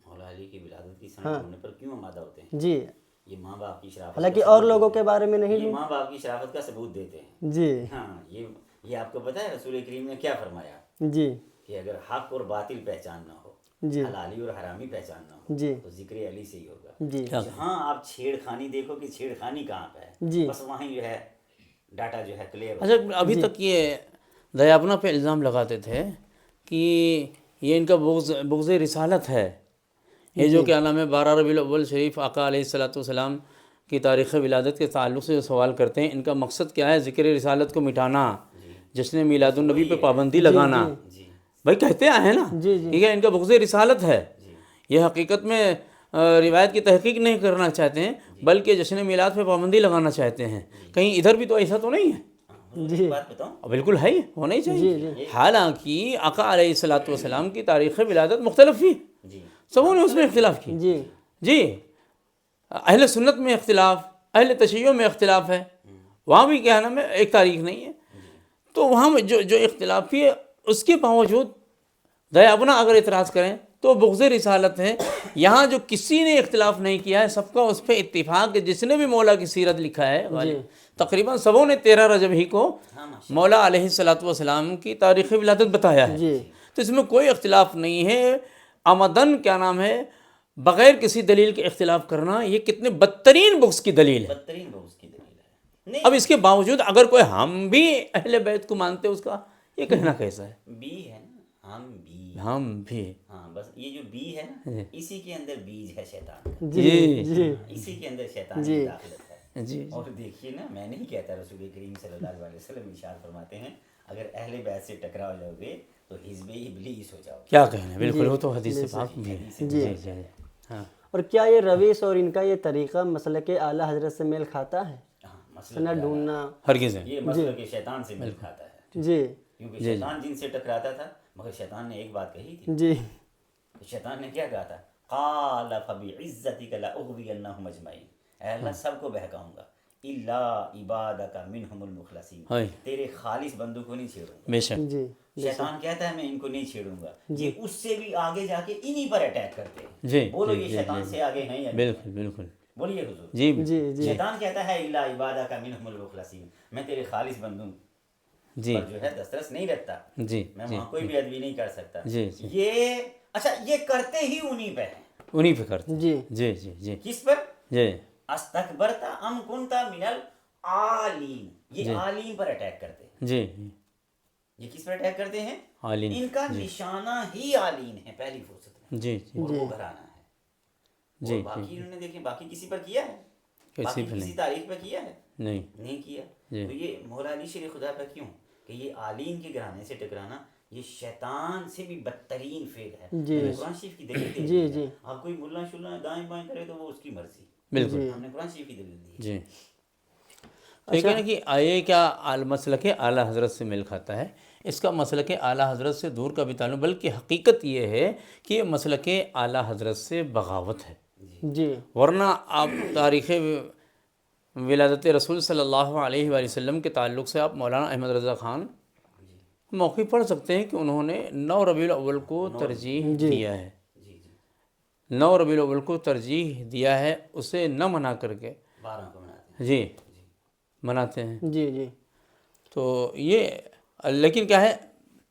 Speaker 3: مولا علی کی ولادت کی سند ڈھونڈنے پر کیوں آمادہ ہوتے ہیں؟
Speaker 1: جی،
Speaker 3: یہ ماں باپ کی شرافت،
Speaker 1: حالانکہ اور لوگوں کے بارے میں نہیں
Speaker 3: یہ ماں باپ کی شرافت کا ثبوت دیتے ہیں۔
Speaker 1: جی
Speaker 3: ہاں، یہ آپ کو پتہ ہے رسول کریم نے کیا فرمایا
Speaker 1: جی
Speaker 3: کہ اگر حق اور باطل پہچان نہ ہو،
Speaker 1: جی
Speaker 3: حلالی اور حرامی پہچان نہ ہو،
Speaker 1: جی
Speaker 3: تو ذکر علی سے ہی ہوگا۔
Speaker 1: جی
Speaker 3: جہاں آپ چھیڑ خانی دیکھو کہ چھیڑ خانی کہاں پہ ہے،
Speaker 1: جی
Speaker 3: بس وہیں جو ہے ڈاٹا جو ہے کلیئر۔
Speaker 2: اچھا، ابھی تک یہ دیابنا پہ الزام لگاتے تھے کہ یہ ان کا بغض رسالت ہے، یہ جو کیا نام ہے 12 ربیع الاول شریف آقا علیہ السلام کی تاریخ ولادت کے تعلق سے جو سوال کرتے ہیں، ان کا مقصد کیا ہے؟ ذکر رسالت کو مٹانا، جشن میلاد النبی پہ پابندی لگانا۔ بھائی کہتے آئے ہیں نا، ٹھیک ہے، ان کا بغض رسالت ہے، یہ حقیقت میں روایت کی تحقیق نہیں کرنا چاہتے ہیں بلکہ جشن میلاد پہ پابندی لگانا چاہتے ہیں۔ کہیں ادھر بھی تو ایسا تو نہیں ہے؟
Speaker 3: جی بات بتاؤں،
Speaker 2: بالکل ہے، ہونا ہی چاہیے۔ حالانکہ آقا علیہ السلام کی تاریخ ولادت مختلف ہی، سبوں نے اس میں اختلاف کی۔
Speaker 1: جی
Speaker 2: جی، اہل سنت میں اختلاف، اہل تشیع میں اختلاف ہے، وہاں بھی کیا نام ہے ایک تاریخ نہیں ہے، تو وہاں جو اختلاف بھی ہے اس کے باوجود دیابنا اگر اعتراض کریں تو بغض رسالت ہے۔ یہاں جو کسی نے اختلاف نہیں کیا ہے، سب کا اس پہ اتفاق ہے، جس نے بھی مولا کی سیرت لکھا ہے تقریباً سبوں نے 13 رجب ہی کو مولا علیہ السلام کی تاریخ ولادت بتایا ہے، تو اس میں کوئی اختلاف نہیں ہے۔ آمدن کیا نام ہے بغیر کسی دلیل کے اختلاف کرنا، یہ کتنے بدترین بغض کی دلیل ہے۔
Speaker 3: بدترین بغض کی دلیل ہے۔
Speaker 2: اب اس کے باوجود اگر کوئی ہم بھی اہل بیت کو مانتے، اس کا یہ کہنا کیسا ہے؟
Speaker 3: بی ہے نا،
Speaker 2: ہم بھی،
Speaker 3: ہاں، بس یہ جو بی ہے نا، اسی کے اندر بیج ہے شیطان کا،
Speaker 1: جی جی
Speaker 3: اسی کے اندر شیطان کی داخلت ہے۔
Speaker 2: جی
Speaker 3: اور دیکھیے نا، میں نہیں کہتا، رسول کریم صلی اللہ علیہ وسلم ارشاد فرماتے ہیں اگر اہل بیت سے ٹکرا ہو جاؤ گے تو حزب ابلیس ہو جاؤ گے۔
Speaker 2: کیا کہنا ہے، بالکل، وہ تو حدیث پاک میں ہے۔
Speaker 1: جی
Speaker 2: ہاں،
Speaker 1: اور کیا یہ رویش اور ان کا یہ طریقہ مسلک اعلیٰ حضرت سے میل کھاتا ہے؟
Speaker 3: ہاں، مسئلہ
Speaker 1: سند ڈھونڈنا؟
Speaker 2: ہرگز ہے۔
Speaker 3: یہ مسئلہ کہ شیطان سے مل کھاتا ہے،
Speaker 1: جی
Speaker 3: کیونکہ شیطان جن سے ٹکراتا تھا، مگر شیطان نے ایک بات کہی تھی،
Speaker 1: جی
Speaker 3: شیطان نے کیا کہا تھا؟ قال فبعزتک لاغوینہم اجمعین، اے اللہ سب کو بہکاؤں گا الا عبادک منہم المخلصین، تیرے خالص بندوں کو نہیں چھیڑوں گا۔
Speaker 2: بے شک،
Speaker 1: جی
Speaker 3: شیطان کہتا ہے میں ان کو نہیں چھیڑوں گا، یہ اس سے بھی آگے جا کے انہی پر اٹیک کرتے ہیں۔
Speaker 2: جی،
Speaker 3: بولو یہ شیطان سے آگے ہیں یا نہیں؟
Speaker 2: بالکل بالکل،
Speaker 3: بولیے حضور۔
Speaker 2: جی
Speaker 1: جی جی
Speaker 3: شیطان کہتا ہے الا عبادک منہم المخلصین، میں تیرے خالص بندوں
Speaker 2: جی
Speaker 3: پر جو ہے دسترس نہیں رکھتا،
Speaker 2: جی
Speaker 3: میں وہاں کوئی بھی ادبی نہیں کر سکتا۔
Speaker 2: جی
Speaker 3: یہ اچھا، یہ کرتے ہی انہی پہ ہیں۔
Speaker 2: انہی پہ کرتے،
Speaker 1: جی
Speaker 2: جی جی جی
Speaker 3: کس پر؟
Speaker 2: جی
Speaker 3: استکبرت ام کنت من العالین، یہ عالین پر اٹیک کرتے ہیں۔
Speaker 2: جی
Speaker 3: یہ کس پر اٹیک کرتے ہیں؟
Speaker 2: عالین،
Speaker 3: ان کا نشانہ ہی عالین ہے پہلی فرصت میں،
Speaker 2: جی جی
Speaker 3: اور وہ گھرانا ہے۔ اور باقی انہوں نے دیکھیں باقی کسی پر کیا ہے؟ باقی کسی تاریخ پہ کیا ہے؟ نہیں کیا۔ تو یہ مولا علی شیر خدا پہ کیوں؟ کہ یہ عالین کے گھرانے سے ٹکرانا یہ شیطان سے بھی بدترین فعل ہے۔ میں نے قرآن شریف کی دلیل دے دی ہے، آپ کوئی ملا شلا دائیں بائیں کرے تو وہ اس کی مرضی،
Speaker 2: بالکل،
Speaker 3: ہم نے قرآن شریف کی دلیل دی ہے۔
Speaker 2: جی ٹھیک ہے نا کہ یہ کیا مسلک اعلیٰ حضرت سے میل کھاتا ہے؟ اس کا مسلک اعلیٰ حضرت سے دور کا بھی تعلق، بلکہ حقیقت یہ ہے کہ یہ مسلک اعلیٰ حضرت سے بغاوت ہے۔
Speaker 1: جی
Speaker 2: ورنہ آپ تاریخ ولادت رسول صلی اللہ علیہ وآلہ وسلم کے تعلق سے آپ مولانا احمد رضا خان موقع پڑھ سکتے ہیں کہ انہوں نے 9 ربیع الاول کو ترجیح دیا ہے، 9 ربیع الاول کو ترجیح دیا ہے، اسے نہ منا کر کے
Speaker 3: 12 کو مناتے ہیں۔
Speaker 2: جی مناتے ہیں۔
Speaker 1: جی جی
Speaker 2: تو یہ لیکن کیا ہے،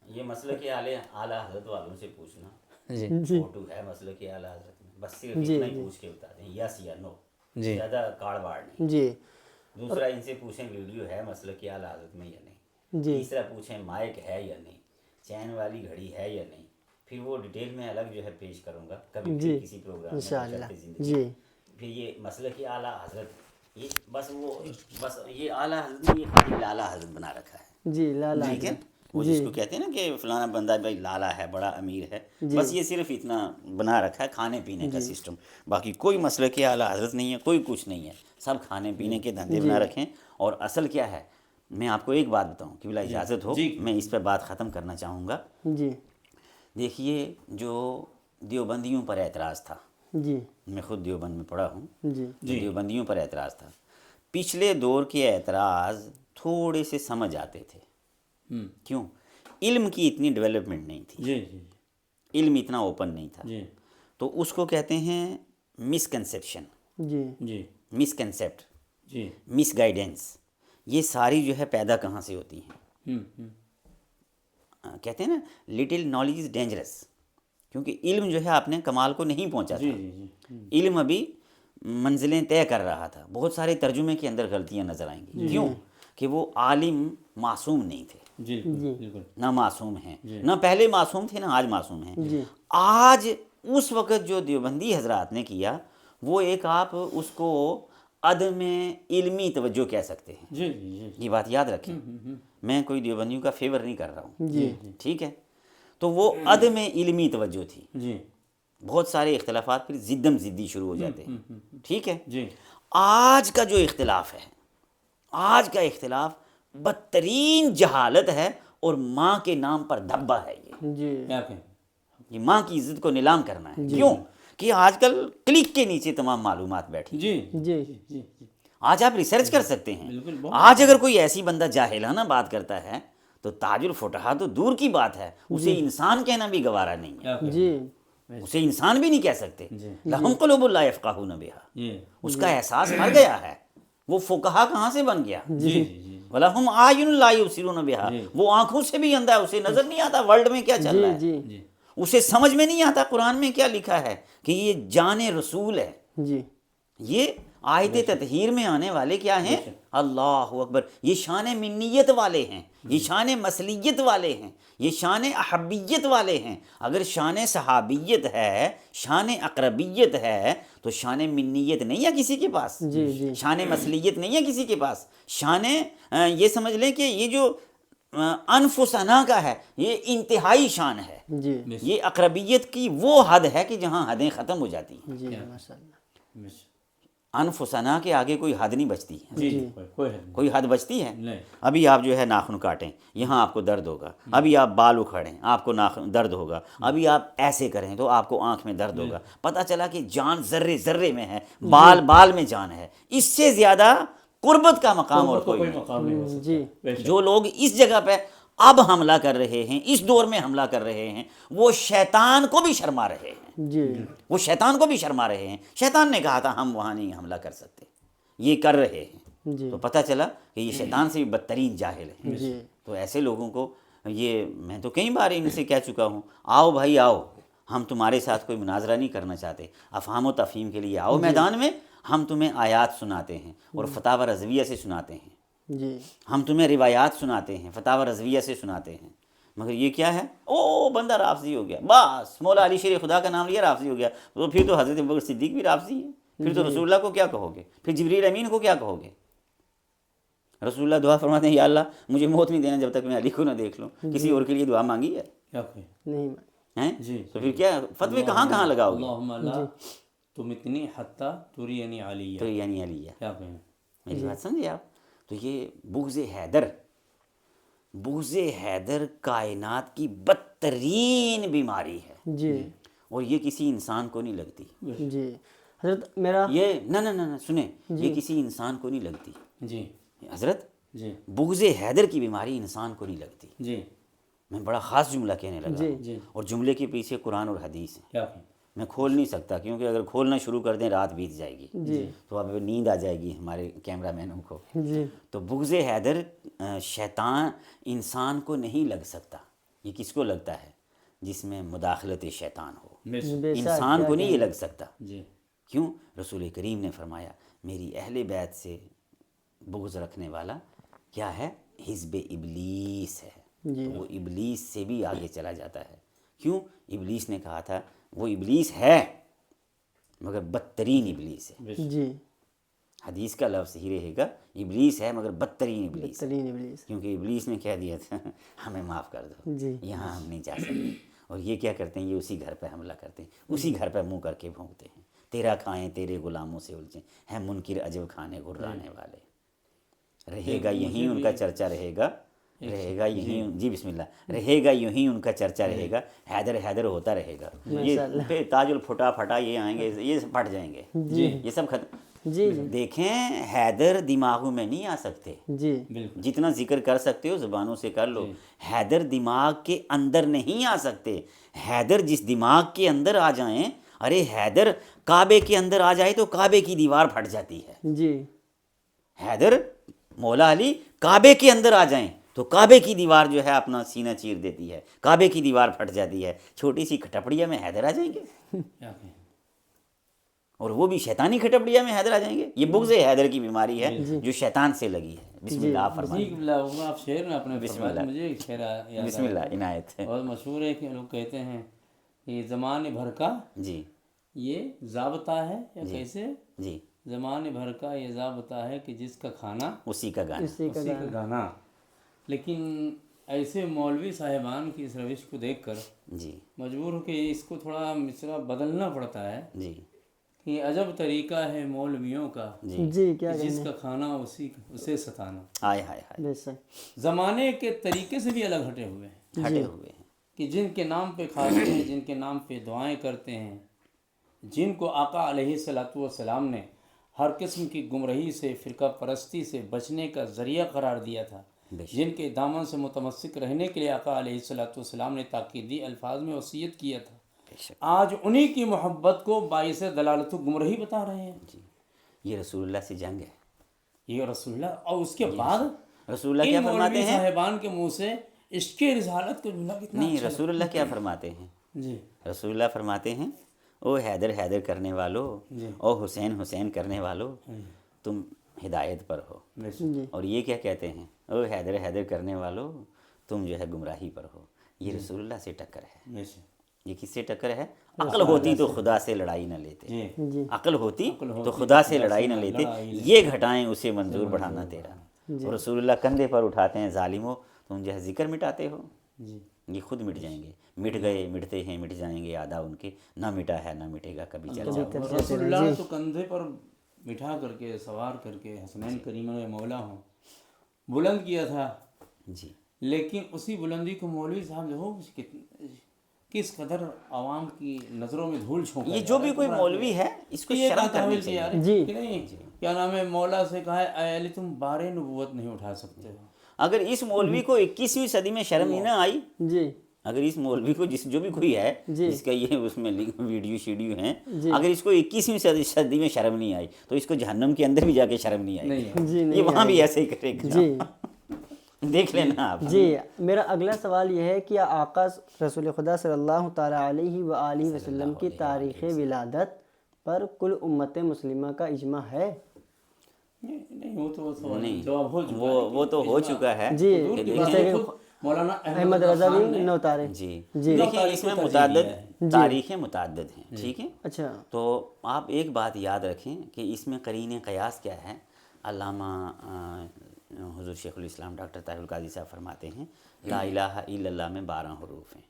Speaker 3: یہ مسئلہ کہ اعلیٰ حضرت والوں سے پوچھنا
Speaker 2: جی
Speaker 3: فوٹو ہے مسئلہ کہ اعلیٰ حضرت میں، بس صرف اتنا ہی پوچھ کے بتا دیں یس یا نو،
Speaker 2: جی
Speaker 3: زیادہ کاڑ واڑ نہیں۔
Speaker 1: جی
Speaker 3: دوسرا ان سے پوچھیں ویڈیو ہے مسئلہ کہ اعلیٰ حضرت میں یا نہیں۔
Speaker 1: جی
Speaker 3: تیسرا پوچھیں مائک ہے یا نہیں، چین والی گھڑی ہے یا نہیں، پھر وہ ڈیٹیل میں الگ جو ہے پیش کروں گا کبھی بھی کسی پروگرام میں بشرط زندگی۔
Speaker 1: جی
Speaker 3: پھر یہ مسئلہ کہ اعلیٰ حضرت، یہ بس یہ اعلیٰ حضرت نے یہ خالی لالا حضرت بنا رکھا ہے،
Speaker 1: جی لالا
Speaker 3: ٹھیک ہے، وہ جس کو کہتے ہیں نا کہ فلانا بندہ بھائی لالا ہے، بڑا امیر ہے، بس یہ صرف اتنا بنا رکھا ہے کھانے پینے کا سسٹم، باقی کوئی مسئلہ کہ اعلیٰ حضرت نہیں ہے، کوئی کچھ نہیں ہے، سب کھانے پینے کے دھندے بنا رکھیں۔ اور اصل کیا ہے، میں آپ کو ایک بات بتاؤں کہ بلا اجازت ہو
Speaker 2: جی۔
Speaker 3: میں اس پہ بات ختم کرنا چاہوں گا.
Speaker 1: جی
Speaker 3: دیکھیے جو دیوبندیوں پر اعتراض تھا،
Speaker 1: جی
Speaker 3: میں خود دیوبند میں پڑھا ہوں،
Speaker 1: جی
Speaker 3: جو دیوبندیوں پر اعتراض تھا، پچھلے دور کے اعتراض تھوڑے سے سمجھ آتے تھے. کیوں؟ علم کی اتنی ڈیولپمنٹ نہیں تھی،
Speaker 2: جی جی
Speaker 3: علم اتنا اوپن نہیں تھا،
Speaker 2: جی
Speaker 3: تو اس کو کہتے ہیں مس کنسیپشن،
Speaker 1: جی
Speaker 2: جی
Speaker 3: مس کنسیپٹ،
Speaker 2: جی
Speaker 3: مس گائیڈنس. یہ ساری جو ہے پیدا کہاں سے ہوتی ہیں؟ کہتے ہیں نا لٹل نالج از ڈینجرس، کیونکہ علم جو ہے اپنے کمال کو نہیں پہنچا
Speaker 2: جی
Speaker 3: تھا،
Speaker 2: جی جی
Speaker 3: علم ابھی منزلیں طے کر رہا تھا. بہت سارے ترجمے کے اندر غلطیاں نظر آئیں گی. کیوں؟ کہ وہ عالم معصوم نہیں تھے،
Speaker 2: جی بالکل
Speaker 3: نہ معصوم ہیں، نہ پہلے معصوم تھے نہ آج معصوم ہیں.
Speaker 1: جی
Speaker 3: آج اس وقت جو دیوبندی حضرات نے کیا وہ ایک آپ اس کو عدم علمی توجہ کہہ سکتے ہیں.
Speaker 2: جی جی
Speaker 3: یہ بات یاد رکھیں، میں کوئی دیوبندیوں کا فیور نہیں کر رہا ہوں،
Speaker 1: جی
Speaker 3: ٹھیک ہے؟ تو وہ عدم علمی توجہ تھی.
Speaker 2: جی
Speaker 3: بہت سارے اختلافات پھر زدم زدی شروع ہو جاتے ہیں، ٹھیک ہے؟
Speaker 2: جی
Speaker 3: آج کا جو اختلاف ہے، آج کا اختلاف بدترین جہالت ہے اور ماں کے نام پر دھبا ہے.
Speaker 1: جی
Speaker 2: کیا کہیں؟
Speaker 3: یہ ماں کی عزت کو نیلام کرنا ہے. کیوں؟ کہ آج کل کلک کے نیچے تمام معلومات بیٹھی.
Speaker 2: جی
Speaker 1: جی
Speaker 2: جی جی
Speaker 3: آج آپ ریسرچ کر سکتے ہیں.
Speaker 2: بالکل، بہت
Speaker 3: آج اگر کوئی ایسی بندہ جاہلانہ بات کرتا ہے تو تاج الفتحا تو دور کی بات ہے، اسے انسان کہنا بھی گوارا نہیں ہے،
Speaker 2: کیا کہیں؟
Speaker 1: جی
Speaker 3: اسے انسان بھی نہیں کہہ سکتے.
Speaker 2: جی
Speaker 3: لہم قلوب لا یفقہون بہا،
Speaker 2: جی
Speaker 3: اس کا احساس مر گیا ہے. وہ فقہا کہاں سے بن گیا؟
Speaker 2: جی جی جی
Speaker 3: وَلَهُمْ أَعْيُنٌ لَا يُبْصِرُونَ بِهَا، وہ آنکھوں سے بھی اندھا ہے، اسے نظر نہیں آتا ورلڈ میں کیا چل
Speaker 1: جی
Speaker 3: رہا ہے،
Speaker 1: جی
Speaker 2: جی
Speaker 3: اسے سمجھ میں نہیں آتا قرآن میں کیا لکھا ہے کہ یہ جان رسول ہے.
Speaker 1: جی
Speaker 3: یہ آیت تطہیر میں آنے والے کیا ہیں؟ اللہ اکبر. یہ شان منیت والے ہیں، یہ شان مسلیت والے ہیں، یہ شان احبیت والے ہیں. اگر شان صحابیت ہے، شان اقربیت ہے، تو شان منیت نہیں ہے کسی کے پاس،
Speaker 1: جی جی
Speaker 3: شان مسلیت نہیں ہے کسی کے پاس. شان یہ سمجھ لیں کہ یہ جو انفسنا کا ہے یہ انتہائی شان ہے.
Speaker 1: جی
Speaker 3: یہ اقربیت کی وہ حد ہے کہ جہاں حدیں ختم ہو جاتی ہیں.
Speaker 1: جی ماشاء اللہ.
Speaker 3: انفسنا کے آگے کوئی حد نہیں بچتی ہے.
Speaker 2: جی کوئی ہے
Speaker 3: کوئی حد بچتی ہے؟
Speaker 2: نہیں.
Speaker 3: ابھی آپ جو ہے ناخن کاٹیں، یہاں آپ کو درد ہوگا. ابھی آپ بال اکھاڑیں، آپ کو ناخن درد ہوگا. ابھی آپ ایسے کریں تو آپ کو آنکھ میں درد ہوگا. پتہ چلا کہ جان ذرے ذرے میں ہے، بال بال میں جان ہے. اس سے زیادہ قربت کا مقام اور کوئی نہیں.
Speaker 2: مقام نہیں ہو سکتا.
Speaker 1: جی
Speaker 2: بے شک.
Speaker 3: جو لوگ اس جگہ پہ اب حملہ کر رہے ہیں، اس دور میں حملہ کر رہے ہیں، وہ شیطان کو بھی شرما رہے ہیں.
Speaker 1: جی
Speaker 3: وہ شیطان کو بھی شرما رہے ہیں. شیطان نے کہا تھا ہم وہاں نہیں حملہ کر سکتے، یہ کر رہے ہیں.
Speaker 1: جی
Speaker 3: تو پتہ چلا کہ یہ شیطان سے بھی بدترین جاہل ہیں.
Speaker 1: جی
Speaker 3: تو ایسے لوگوں کو یہ میں تو کئی بار ان سے کہہ چکا ہوں، آؤ بھائی آؤ، ہم تمہارے ساتھ کوئی مناظرہ نہیں کرنا چاہتے، افہام و تفہیم کے لیے آؤ میدان میں. ہم تمہیں آیات سناتے ہیں اور فتاوی رضویہ سے سناتے ہیں،
Speaker 1: جی
Speaker 3: ہم تمہیں روایات سناتے ہیں، فتاوی رضویہ سے سناتے ہیں. مگر یہ کیا ہے؟ او بندہ رافضی ہو گیا، بس مولا علی شیر خدا کا نام لیا رافضی ہو گیا. تو پھر تو حضرت ابوبکر صدیق بھی رافضی ہے. پھر تو رسول اللہ کو کیا کہو گے؟ پھر جبریل امین کو کیا کہو گے؟ رسول اللہ دعا فرماتے ہیں یا اللہ مجھے موت نہیں دینا جب تک میں علی کو نہ دیکھ لوں. کسی اور کے لیے دعا مانگی ہے
Speaker 2: کیا کہیں؟
Speaker 1: نہیں
Speaker 3: ہیں؟
Speaker 2: جی
Speaker 3: تو پھر کیا فتوے کہاں کہاں لگاؤ گے؟
Speaker 2: اللہم لا تم اتنی حتی ترینی علیہ.
Speaker 3: تو یعنی علی ہے.
Speaker 2: کیا کہیں؟
Speaker 3: میری بات سمجھے آپ؟ تو یہ بغض حیدر، بغض حیدر کائنات کی بدترین بیماری ہے،
Speaker 1: جی
Speaker 3: اور یہ کسی انسان کو نہیں لگتی.
Speaker 1: جی حضرت میرا
Speaker 3: یہ نہ سنیں، یہ کسی انسان کو نہیں لگتی.
Speaker 2: جی
Speaker 3: حضرت
Speaker 2: جی
Speaker 3: بغض حیدر کی بیماری انسان کو نہیں لگتی.
Speaker 2: جی
Speaker 3: میں بڑا خاص جملہ کہنے لگا
Speaker 1: جی
Speaker 3: ہوں، اور جملے کے پیچھے قرآن اور حدیث ہے.
Speaker 2: کیا کہیں؟
Speaker 3: میں کھول نہیں سکتا کیونکہ اگر کھولنا شروع کر دیں رات بیت جائے گی،
Speaker 1: جی
Speaker 3: تو اب نیند آ جائے گی ہمارے کیمرہ مینوں کو.
Speaker 1: جی
Speaker 3: تو بغض حیدر شیطان انسان کو نہیں لگ سکتا. یہ کس کو لگتا ہے؟ جس میں مداخلت شیطان ہو.
Speaker 2: بے شک.
Speaker 1: بے شک
Speaker 3: انسان کو نہیں یہ لگ سکتا.
Speaker 2: جی
Speaker 3: کیوں؟ رسول کریم نے فرمایا میری اہل بیت سے بغض رکھنے والا کیا ہے؟ حزب ابلیس ہے.
Speaker 1: جی
Speaker 3: تو وہ ابلیس سے بھی آگے چلا جاتا ہے. کیوں؟ ابلیس نے کہا تھا وہ ابلیس ہے مگر بدترین ابلیس ہے.
Speaker 1: جی
Speaker 3: حدیث کا لفظ ہی رہے گا، ابلیس ہے مگر بدترین ابلیس ہے.
Speaker 1: ترین ابلیس.
Speaker 3: کیونکہ ابلیس نے کہہ دیا تھا ہمیں معاف کر دو،
Speaker 1: جی
Speaker 3: یہاں ہم نہیں جا سکتے. اور یہ کیا کرتے ہیں؟ یہ اسی گھر پہ حملہ کرتے ہیں، اسی گھر پہ منہ کر کے بھونکتے ہیں. تیرا کھائیں تیرے غلاموں سے الجھیں، ہیں منکر عجب کھانے گھرانے والے. رہے گا یہیں ان کا چرچا رہے گا یہیں جی بسم اللہ رہے گا یہیں ان کا چرچا رہے گا، حیدر حیدر ہوتا رہے گا. یہ پھر تاج الپھٹا یہ آئیں گے، یہ پھٹ جائیں گے، یہ سب ختم.
Speaker 1: جی
Speaker 3: دیکھیں حیدر دماغوں میں نہیں آ سکتے،
Speaker 1: جی
Speaker 3: جتنا ذکر کر سکتے ہو زبانوں سے کر لو. حیدر دماغ کے اندر نہیں آ سکتے. حیدر جس دماغ کے اندر آ جائیں، ارے حیدر کعبے کے اندر آ جائے تو کعبے کی دیوار پھٹ جاتی ہے.
Speaker 1: جی
Speaker 3: حیدر مولا علی کعبے کے اندر آ جائیں تو کعبے کی دیوار جو ہے اپنا سینہ چیر دیتی ہے، کعبے کی دیوار پھٹ جاتی ہے. چھوٹی سی کھٹپڑیا میں حیدر آ جائیں گے،
Speaker 2: کیا کہیں.
Speaker 3: اور وہ بھی شیطانی کھٹپڑیا میں حیدر آ جائیں گے. یہ بغض حیدر کی بیماری ہے جو شیطان سے لگی ہے. بسم اللہ آپ فرمائیں.
Speaker 2: جی آپ شعر میں اپنے فرمائے، مجھے ایک شعر یاد
Speaker 3: بسم اللہ عنایت.
Speaker 2: بہت مشہور ہے کہ لوگ کہتے ہیں کہ زمانے بھر کا
Speaker 3: جی
Speaker 2: یہ ضابطہ ہے، یا کیسے،
Speaker 3: جی
Speaker 2: زمانے بھر کا یہ ضابطہ ہے کہ جس کا کھانا
Speaker 3: اسی کا گانا.
Speaker 2: اسی کا گانا. لیکن ایسے مولوی صاحبان کی اس روش کو دیکھ کر
Speaker 3: جی
Speaker 2: مجبور ہو کہ اس کو تھوڑا مصرع بدلنا پڑتا ہے
Speaker 3: جی
Speaker 2: کہ عجب طریقہ ہے مولویوں کا،
Speaker 1: جی کیا
Speaker 2: جس کا کھانا اسے ستانا.
Speaker 3: ہائے ہائے ہائے.
Speaker 1: بے شک.
Speaker 2: زمانے کے طریقے سے بھی الگ ہٹے ہوئے ہیں،
Speaker 3: ہٹے ہوئے ہیں.
Speaker 2: کہ جن کے نام پہ کھاتے ہیں، جن کے نام پہ دعائیں کرتے ہیں، جن کو آقا علیہ الصلوۃ والسلام نے ہر قسم کی گمراہی سے، فرقہ پرستی سے بچنے کا ذریعہ قرار دیا تھا، جن کے دامن سے متمسک رہنے کے لیے آقا علیہ الصلوۃ والسلام نے تاکیدی الفاظ میں وصیت کیا تھا، آج انہی کی محبت کو باعث دلالت و گمراہی بتا رہے ہیں.
Speaker 3: جی یہ رسول اللہ سے جنگ ہے.
Speaker 2: یہ رسول اللہ، اور اس کے بعد
Speaker 3: رسول اللہ کیا
Speaker 2: ان
Speaker 3: فرماتے
Speaker 2: مولوی
Speaker 3: ہیں؟
Speaker 2: صاحبان کے منہ سے عشق رسالت کا جملہ کتنا
Speaker 3: نہیں،
Speaker 2: اچھا
Speaker 3: رسول اللہ کیا فرماتے ہیں؟
Speaker 2: جی
Speaker 3: رسول اللہ فرماتے ہیں او حیدر حیدر کرنے والو، او حسین حسین کرنے والو، تم ہدایت پر ہو. اور یہ کیا کہتے ہیں؟ او حیدر حیدر کرنے والو، تم جو ہے گمراہی پر ہو. یہ رسول اللہ سے ٹکر ہے. یہ کس سے ٹکر ہے؟ عقل ہوتی تو خدا سے لڑائی نہ لیتے. عقل ہوتی تو خدا سے لڑائی نہ لیتے. یہ گھٹائیں اسے منظور بڑھانا تیرا. اور رسول اللہ کندھے پر اٹھاتے ہیں ظالموں، تم جو ہے ذکر مٹاتے ہو، یہ خود مٹ جائیں گے. مٹ گئے، مٹتے ہیں، مٹ جائیں گے آدھا ان کے. نہ مٹا ہے نہ مٹے گا کبھی چرچا.
Speaker 2: رسول اللہ نے تو کندھے پر بٹھا کر کے، سوار کر کے حسنین کریمہ مولا ہوں بلند کیا تھا.
Speaker 3: جی
Speaker 2: لیکن اسی بلندی کو مولوی صاحب جو ہو کس قدر عوام کی نظروں میں دھول جھونکا.
Speaker 3: یہ جو بھی کوئی مولوی ہے اس کو شرم کرنی چاہیے.
Speaker 1: جی
Speaker 2: کہ نہیں، کیا نام ہے، مولا سے کہا ہے اے علی تم بارے نبوت نہیں اٹھا سکتے ہو.
Speaker 3: اگر اس مولوی کو 21ویں صدی میں شرم نہیں نہ آئی،
Speaker 1: جی
Speaker 3: اگر اس مولوی کو جو بھی کوئی ہے جس کا یہ اس میں ویڈیو شیڈیو ہیں، اگر اس کو 21ویں صدی میں شرم نہیں آئی تو اس کو جہنم کے اندر بھی جا کے شرم نہیں آئی.
Speaker 1: جی
Speaker 3: یہ وہاں بھی ایسے ہی کرے گا.
Speaker 1: جی
Speaker 3: دیکھ لینا آپ.
Speaker 1: جی میرا اگلا سوال یہ ہے کہ آقا رسول خدا صلی اللہ تعالیٰ علیہ وآلہ وسلم کی تاریخ ولادت پر کل امت مسلمہ کا اجماع ہے؟
Speaker 2: نہیں، وہ تو جواب ہو چکا ہے.
Speaker 3: وہ تو ہو چکا ہے.
Speaker 1: جی
Speaker 2: جیسے مولانا
Speaker 1: احمد رضا بھی نوتارے.
Speaker 3: جی
Speaker 1: جی
Speaker 3: دیکھیں اس میں متعدد تاریخیں متعدد ہیں. ٹھیک ہے،
Speaker 1: اچھا
Speaker 3: تو آپ ایک بات یاد رکھیں کہ اس میں قرین قیاس کیا ہے. علامہ حضور شیخ الاسلام ڈاکٹر طاہر القادری صاحب فرماتے ہیں لا الہ الا اللہ میں 12 حروف ہیں.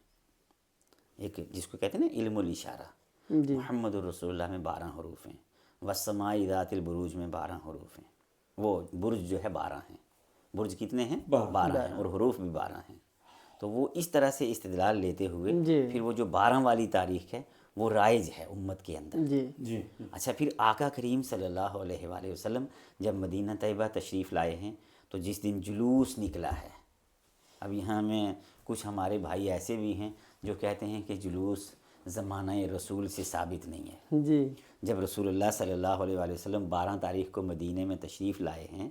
Speaker 3: ایک جس کو کہتے ہیں نا علم الاشارہ. محمد الرسول اللہ میں 12 حروف ہیں. والسماء ذات البروج میں 12 حروف ہیں. وہ برج جو ہے 12 ہیں. برج کتنے ہیں؟ 12 ہیں، اور حروف بھی 12 ہیں. تو وہ اس طرح سے استدلال لیتے ہوئے پھر وہ جو 12 والی تاریخ ہے وہ رائج ہے امت کے اندر.
Speaker 2: جی
Speaker 3: اچھا، پھر آقا کریم صلی اللہ علیہ وآلہ وسلم جب مدینہ طیبہ تشریف لائے ہیں تو جس دن جلوس نکلا ہے، اب یہاں میں کچھ ہمارے بھائی ایسے بھی ہیں جو کہتے ہیں کہ جلوس زمانہ رسول سے ثابت نہیں ہے.
Speaker 1: جی
Speaker 3: جب رسول اللہ صلی اللہ علیہ وآلہ وسلم 12 تاریخ کو مدینہ میں تشریف لائے ہیں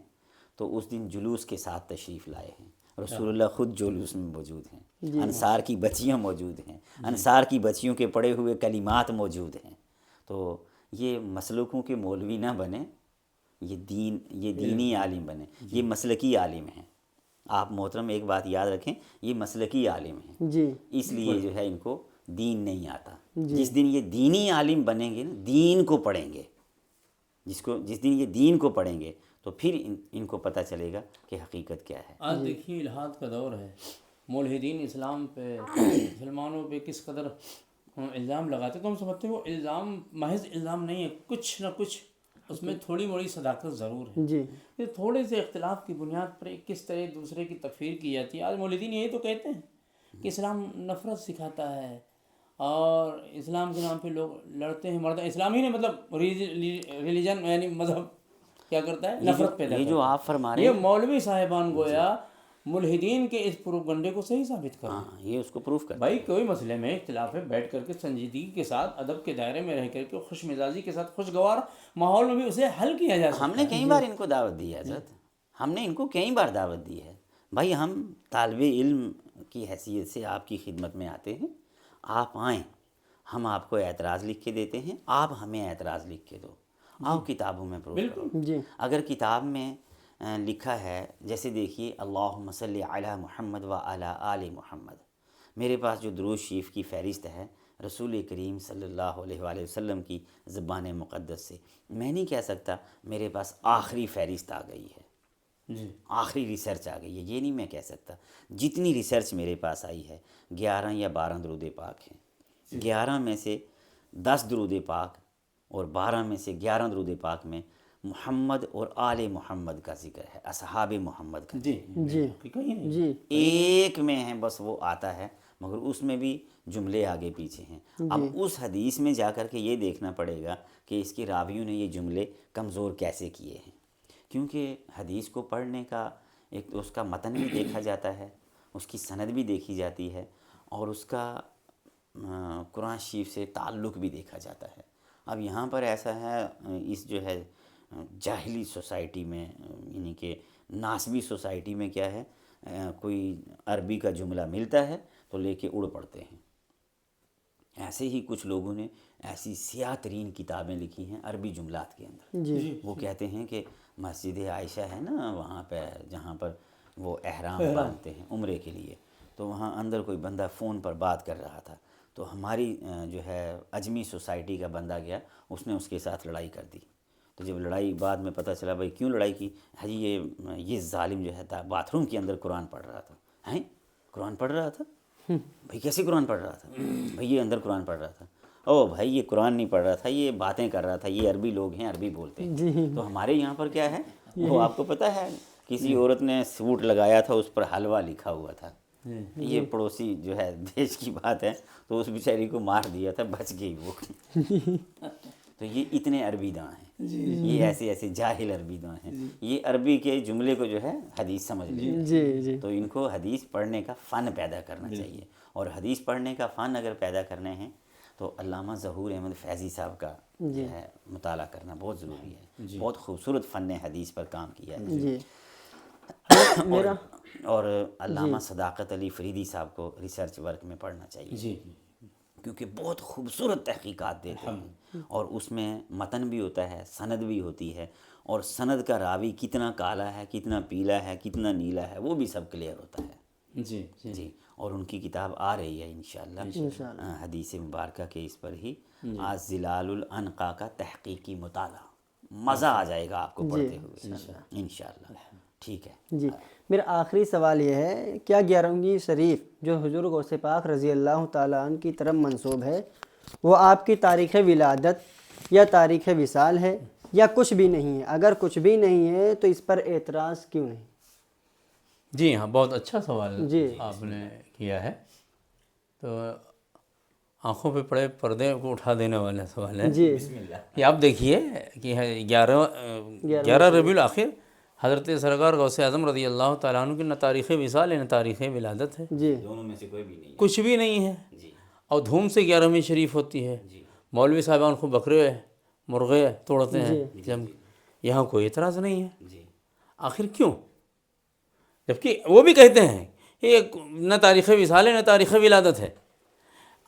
Speaker 3: تو اس دن جلوس کے ساتھ تشریف لائے ہیں. رسول اللہ خود جلوس میں موجود ہیں. انصار کی بچیاں موجود ہیں. انصار کی بچیوں کے پڑھے ہوئے کلمات موجود ہیں. تو یہ مسلکوں کے مولوی نہ بنے، یہ دینی عالم بنے. یہ مسلکی عالم ہیں. آپ محترم ایک بات یاد رکھیں، یہ مسلکی عالم ہیں.
Speaker 1: جی
Speaker 3: اس لیے جو ہے ان کو دین نہیں آتا. جس دن یہ دینی عالم بنیں گے نا، دین کو پڑھیں گے، جس دن یہ دین کو پڑھیں گے تو پھر ان کو پتہ چلے گا کہ حقیقت کیا ہے.
Speaker 2: آج دیکھیے الحاد کا دور ہے. ملحدین اسلام پہ، مسلمانوں پہ کس قدر الزام لگاتے، تو ہم سمجھتے ہیں وہ الزام محض الزام نہیں ہے، کچھ نہ کچھ اس میں تھوڑی موڑی صداقت ضرور ہے.
Speaker 1: جی
Speaker 2: یہ تھوڑے سے اختلاف کی بنیاد پر کس طرح ایک دوسرے کی تکفیر کی جاتی ہے. آج مولدین یہی تو کہتے ہیں کہ اسلام نفرت سکھاتا ہے اور اسلام کے نام پہ لوگ لڑتے ہیں مرتے ہیں. اسلام ہی نے مطلب ریلیجن یعنی مذہب کیا کرتا ہے؟ نفرت پیدا
Speaker 3: یہ
Speaker 2: کرتا
Speaker 3: جو
Speaker 2: ہے.
Speaker 3: آپ فرما رہے
Speaker 2: یہ
Speaker 3: ہیں
Speaker 2: مولوی صاحبان گویا ملحدین کے اس پروپگنڈے کو صحیح ثابت کر.
Speaker 3: ہاں یہ اس کو پروف کرتا
Speaker 2: بھائی کوئی مسئلے میں اختلاف ہے، بیٹھ کر کے سنجیدگی کے ساتھ ادب کے دائرے میں رہ کر کے خوش مزاجی کے ساتھ خوشگوار ماحول میں بھی اسے حل کیا جا سکتا
Speaker 3: ہم نے کئی بار ان کو دعوت دی ہے حضرت، ہم نے ان کو کئی بار دعوت دی ہے. بھائی ہم طالب علم کی حیثیت سے آپ کی خدمت میں آتے ہیں، آپ آئیں، ہم آپ کو اعتراض لکھ کے دیتے ہیں، آپ ہمیں اعتراض لکھ کے دو، آؤ کتابوں میں پروف کرو.
Speaker 1: جی
Speaker 3: اگر کتاب میں لکھا ہے جیسے دیکھیے اللہم صلی علی محمد و علی آل محمد، میرے پاس جو درود شریف کی فہرست ہے رسول کریم صلی اللہ علیہ وآلہ وسلم کی زبان مقدس سے، میں نہیں کہہ سکتا میرے پاس آخری فہرست آ گئی ہے،
Speaker 2: جی
Speaker 3: آخری ریسرچ آ گئی ہے، یہ نہیں میں کہہ سکتا. جتنی ریسرچ میرے پاس آئی ہے 11 یا 12 درود پاک ہیں. 11 میں سے 10 درود پاک اور 12 میں سے 11 درود پاک میں محمد اور آل محمد کا ذکر ہے، اصحاب محمد کا.
Speaker 2: جی
Speaker 1: جی
Speaker 2: کہیں نہیں.
Speaker 1: جی
Speaker 3: ایک میں ہے بس وہ آتا ہے مگر اس میں بھی جملے آگے پیچھے ہیں. اب اس حدیث میں جا کر کے یہ دیکھنا پڑے گا کہ اس کے راویوں نے یہ جملے کمزور کیسے کیے ہیں، کیونکہ حدیث کو پڑھنے کا ایک تو اس کا متن بھی دیکھا جاتا ہے، اس کی سند بھی دیکھی جاتی ہے اور اس کا قرآن شریف سے تعلق بھی دیکھا جاتا ہے. اب یہاں پر ایسا ہے اس جو ہے جاہلی سوسائٹی میں یعنی کہ ناسبی سوسائٹی میں کیا ہے، کوئی عربی کا جملہ ملتا ہے تو لے کے اڑ پڑتے ہیں. ایسے ہی کچھ لوگوں نے ایسی سیاہ ترین کتابیں لکھی ہیں عربی جملات کے اندر.
Speaker 1: جی
Speaker 3: وہ کہتے ہیں کہ مسجد عائشہ ہے نا وہاں پہ جہاں پر وہ احرام باندھتے ہیں عمرے کے لیے، تو وہاں اندر کوئی بندہ فون پر بات کر رہا تھا تو ہماری جو ہے اجمی سوسائٹی کا بندہ گیا، اس نے اس کے ساتھ لڑائی کر دی. تو جب لڑائی بعد میں پتہ چلا بھائی کیوں لڑائی کی، جی یہ ظالم جو ہے باتھ روم کے اندر قرآن پڑھ رہا تھا. ہیں قرآن پڑھ رہا تھا؟ بھائی کیسے قرآن پڑھ رہا تھا؟ بھائی یہ اندر قرآن پڑھ رہا تھا. او بھائی یہ قرآن نہیں پڑھ رہا تھا، یہ باتیں کر رہا تھا، یہ عربی لوگ ہیں عربی بولتے ہیں. تو ہمارے یہاں پر کیا ہے وہ آپ کو پتہ ہے، کسی عورت نے سوٹ لگایا تھا اس پر حلوہ لکھا ہوا تھا. یہ پڑوسی جو ہے دیش کی بات ہے تو اس بیچاری کو مار دیا تھا، بچ گئی وہ. تو یہ اتنے عربی داں ہیں، یہ ایسے ایسے جاہل عربی داں ہیں. یہ عربی کے جملے کو جو ہے حدیث سمجھ لیں.
Speaker 1: جی جی
Speaker 3: تو ان کو حدیث پڑھنے کا فن پیدا کرنا چاہیے، اور حدیث پڑھنے کا فن اگر پیدا کرنے ہیں تو علامہ ظہور احمد فیضی صاحب کا جو ہے مطالعہ کرنا بہت ضروری ہے. بہت خوبصورت فن حدیث پر کام کیا ہے.
Speaker 1: جی
Speaker 3: اور علامہ صداقت علی فریدی صاحب کو ریسرچ ورک میں پڑھنا چاہیے.
Speaker 2: جی
Speaker 3: کیونکہ بہت خوبصورت تحقیقات دیتے ہیں اور اس میں متن بھی ہوتا ہے، سند بھی ہوتی ہے، اور سند کا راوی کتنا کالا ہے، کتنا پیلا ہے، کتنا نیلا ہے، وہ بھی سب کلیئر ہوتا ہے.
Speaker 2: جی
Speaker 3: جی اور ان کی کتاب آ رہی ہے انشاءاللہ حدیث مبارکہ کے اس پر ہی، آج زلال العنقا کا تحقیقی مطالعہ. مزہ آ جائے گا آپ کو پڑھتے ہوئے انشاءاللہ. ٹھیک ہے
Speaker 1: جی میرا آخری سوال یہ ہے، کیا 11ویں شریف جو حضور غوث پاک رضی اللہ تعالیٰ عنہ کی طرف منسوب ہے وہ آپ کی تاریخ ولادت یا تاریخ وصال ہے یا کچھ بھی نہیں ہے؟ اگر کچھ بھی نہیں ہے تو اس پر اعتراض کیوں نہیں؟
Speaker 2: جی ہاں، بہت اچھا سوال
Speaker 1: جی
Speaker 2: آپ نے کیا ہے. تو آنکھوں پہ پڑے پردے کو اٹھا دینے والا سوال ہے.
Speaker 1: جی
Speaker 2: یہ آپ دیکھیے کہ 11 ربیع الاخر حضرت سرکار غوث اعظم رضی اللہ تعالیٰ عنہ کی نہ تاریخ وصال ہے نہ تاریخ ولادت ہے،
Speaker 1: جی
Speaker 3: دونوں میں سے کوئی بھی نہیں.
Speaker 2: کچھ بھی نہیں ہے.
Speaker 3: جی
Speaker 2: اور دھوم سے 11ویں شریف ہوتی ہے. مولوی صاحبان کو بکرے مرغے توڑتے ہیں، جب یہاں کوئی اعتراض نہیں ہے.
Speaker 3: جی
Speaker 2: آخر کیوں؟ جبکہ وہ بھی کہتے ہیں کہ نہ تاریخ وصال ہے نہ تاریخ ولادت ہے.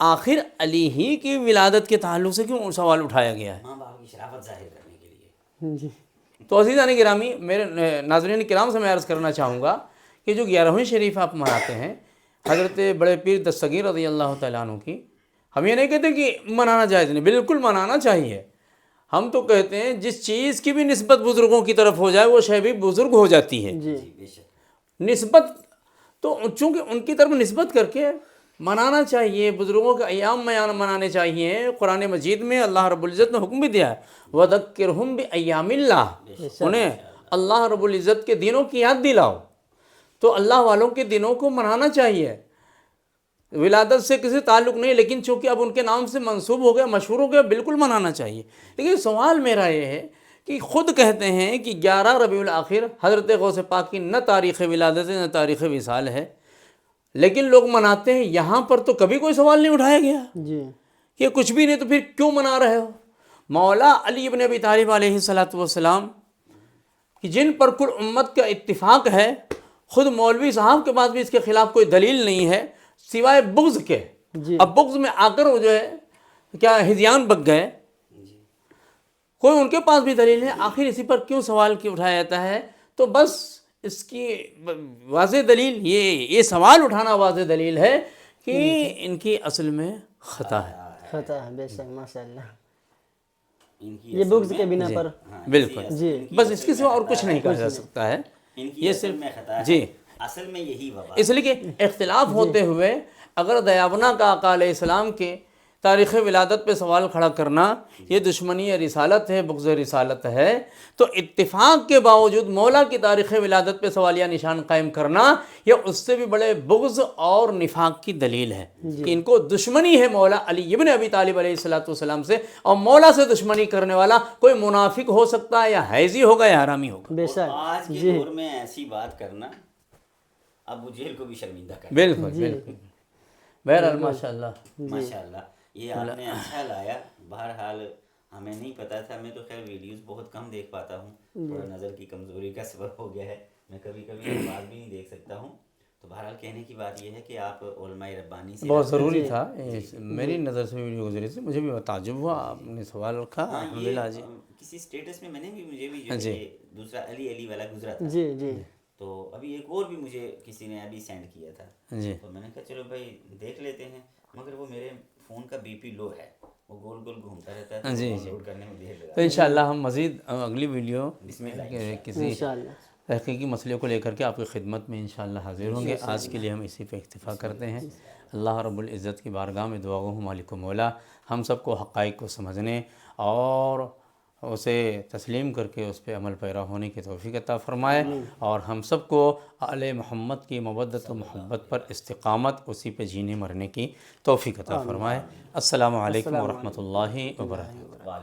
Speaker 2: آخر علی ہی کی ولادت کے تعلق سے کیوں سوال اٹھایا گیا ہے؟
Speaker 3: ماں باپ کی شرافت ظاہر کرنے کے لیے.
Speaker 1: جی
Speaker 2: تو عزیزان گرامی، میرے ناظرین کرام سے میں عرض کرنا چاہوں گا کہ جو 11ویں شریف آپ مناتے ہیں حضرت بڑے پیر دستگیر رضی اللہ تعالیٰ عنہ کی، ہم یہ نہیں کہتے کہ منانا جائز نہیں، بالکل منانا چاہیے. ہم تو کہتے ہیں جس چیز کی بھی نسبت بزرگوں کی طرف ہو جائے وہ شے بھی بزرگ ہو جاتی ہے.
Speaker 1: جی
Speaker 3: بے شک.
Speaker 2: نسبت تو چونکہ ان کی طرف نسبت کر کے منانا چاہیے، بزرگوں کے ایام منانے چاہیے۔ قرآن مجید میں اللہ رب العزت نے حکم بھی دیا ہے وَذَكِّرْهُمْ بِأَيَّامِ اللَّهِ، انہیں اللہ رب العزت کے دنوں کی یاد دلاؤ۔ تو اللہ والوں کے دنوں کو منانا چاہیے، ولادت سے کسی تعلق نہیں، لیکن چونکہ اب ان کے نام سے منسوب ہو گیا، مشہور ہو گیا، بالکل منانا چاہیے۔ لیکن سوال میرا یہ ہے کہ خود کہتے ہیں کہ 11 ربیع الاخر حضرت غوث پاک کی نہ تاریخ ولادت ہے نہ تاریخ وصال ہے، لیکن لوگ مناتے ہیں۔ یہاں پر تو کبھی کوئی سوال نہیں اٹھایا گیا
Speaker 1: جی
Speaker 2: کہ کچھ بھی نہیں، تو پھر کیوں منا رہے ہو؟ مولا علی ابن ابی طالب علیہ السلام کہ جن پر کل امت کا اتفاق ہے، خود مولوی صاحب کے پاس بھی اس کے خلاف کوئی دلیل نہیں ہے سوائے بغض کے۔
Speaker 1: جی
Speaker 2: اب بغض میں آ کر وہ جو ہے کیا ہذیان بک گئے، کوئی ان کے پاس بھی دلیل ہے، آخر اسی پر کیوں سوال کیوں اٹھایا جاتا ہے؟ تو بس اس کی واضح دلیل یہ سوال اٹھانا واضح دلیل ہے کہ ان کی اصل میں خطا ہے۔
Speaker 1: خطا ہے، بے شک، ماشاء اللہ،
Speaker 3: ان کی
Speaker 1: یہ بغض کے بنا پر۔
Speaker 2: بالکل،
Speaker 1: جی
Speaker 2: بس اس کے سوا اور کچھ نہیں کہا جا سکتا ہے،
Speaker 3: ان کی
Speaker 2: یہ
Speaker 3: اصل
Speaker 2: صرف
Speaker 3: میں خطا ہے،
Speaker 2: جی،
Speaker 3: اصل میں یہی وبا۔
Speaker 2: اس لیے کہ اختلاف ہوتے ہوئے اگر دیابنا کا آقا علیہ السلام کے تاریخ ولادت پہ سوال کھڑا کرنا یہ دشمنی رسالت ہے، بغض رسالت ہے، تو اتفاق کے باوجود مولا کی تاریخ ولادت پہ سوالیہ نشان قائم کرنا یہ اس سے بھی بڑے بغض اور نفاق کی دلیل ہے کہ ان کو دشمنی ہے مولا علی ابن ابی طالب علیہ السلام سے، اور مولا سے دشمنی کرنے والا کوئی منافق ہو سکتا ہے، یا حیزی ہوگا یا حرامی ہوگا۔
Speaker 1: بے شک،
Speaker 3: آج کے دور میں ایسی بات کرنا ابو جہل کو بھی شرمندہ کرنا۔
Speaker 2: بالکل بالکل، بہرحال ماشاء اللہ
Speaker 3: ماشاءاللہ، یہ آپ نے اچھا لایا۔ بہرحال ہمیں نہیں پتا تھا، میں تو خیر ویڈیوز بہت کم دیکھ پاتا ہوں، تھوڑا نظر کی کمزوری کا سبب ہو گیا ہے، میں کبھی کبھی بات بھی نہیں دیکھ سکتا ہوں۔ تو بہرحال کہنے کی بات یہ ہے کہ آپ علماء ربانی سے
Speaker 2: بہت ضروری تھا، میری نظر سے ویڈیو گزری تھی، مجھے بھی تعجب ہوا، آپ نے سوال رکھا، الحمدللہ جی۔
Speaker 3: کسی اسٹیٹس میں میں نے بھی، مجھے بھی جو ہے یہ دوسرا علی والا گزرا تھا،
Speaker 1: جی جی،
Speaker 3: تو ابھی ایک اور بھی مجھے کسی نے ابھی سینڈ کیا تھا،
Speaker 2: جی
Speaker 3: تو میں نے کہا چلو بھائی دیکھ لیتے ہیں، مگر وہ میرے فون کا بی پی لو ہے، وہ گول گول گھومتا رہتا ہے،
Speaker 2: جی
Speaker 3: ڈاؤن لوڈ کرنے میں دیر لگا۔
Speaker 2: تو انشاءاللہ ہم مزید اگلی ویڈیو
Speaker 3: بسم اللہ
Speaker 2: کسی
Speaker 1: انشاءاللہ،
Speaker 2: تحقیقی مسئلے کو لے کر کے آپ کی خدمت میں انشاءاللہ حاضر ہوں گے۔ آج کے لیے ہم اسی پہ اکتفا کرتے ہیں۔ اللہ رب العزت کی بارگاہ میں دعا گو ہوں مالک و مولا ہم سب کو حقائق کو سمجھنے اور اسے تسلیم کر کے اس پہ عمل پیرا ہونے کی توفیق عطا فرمائے، اور ہم سب کو آل محمد کی مودت و محبت پر استقامت، اسی پہ جینے مرنے کی توفیق عطا فرمائے۔ السلام علیکم ورحمۃ اللہ وبرکاتہ۔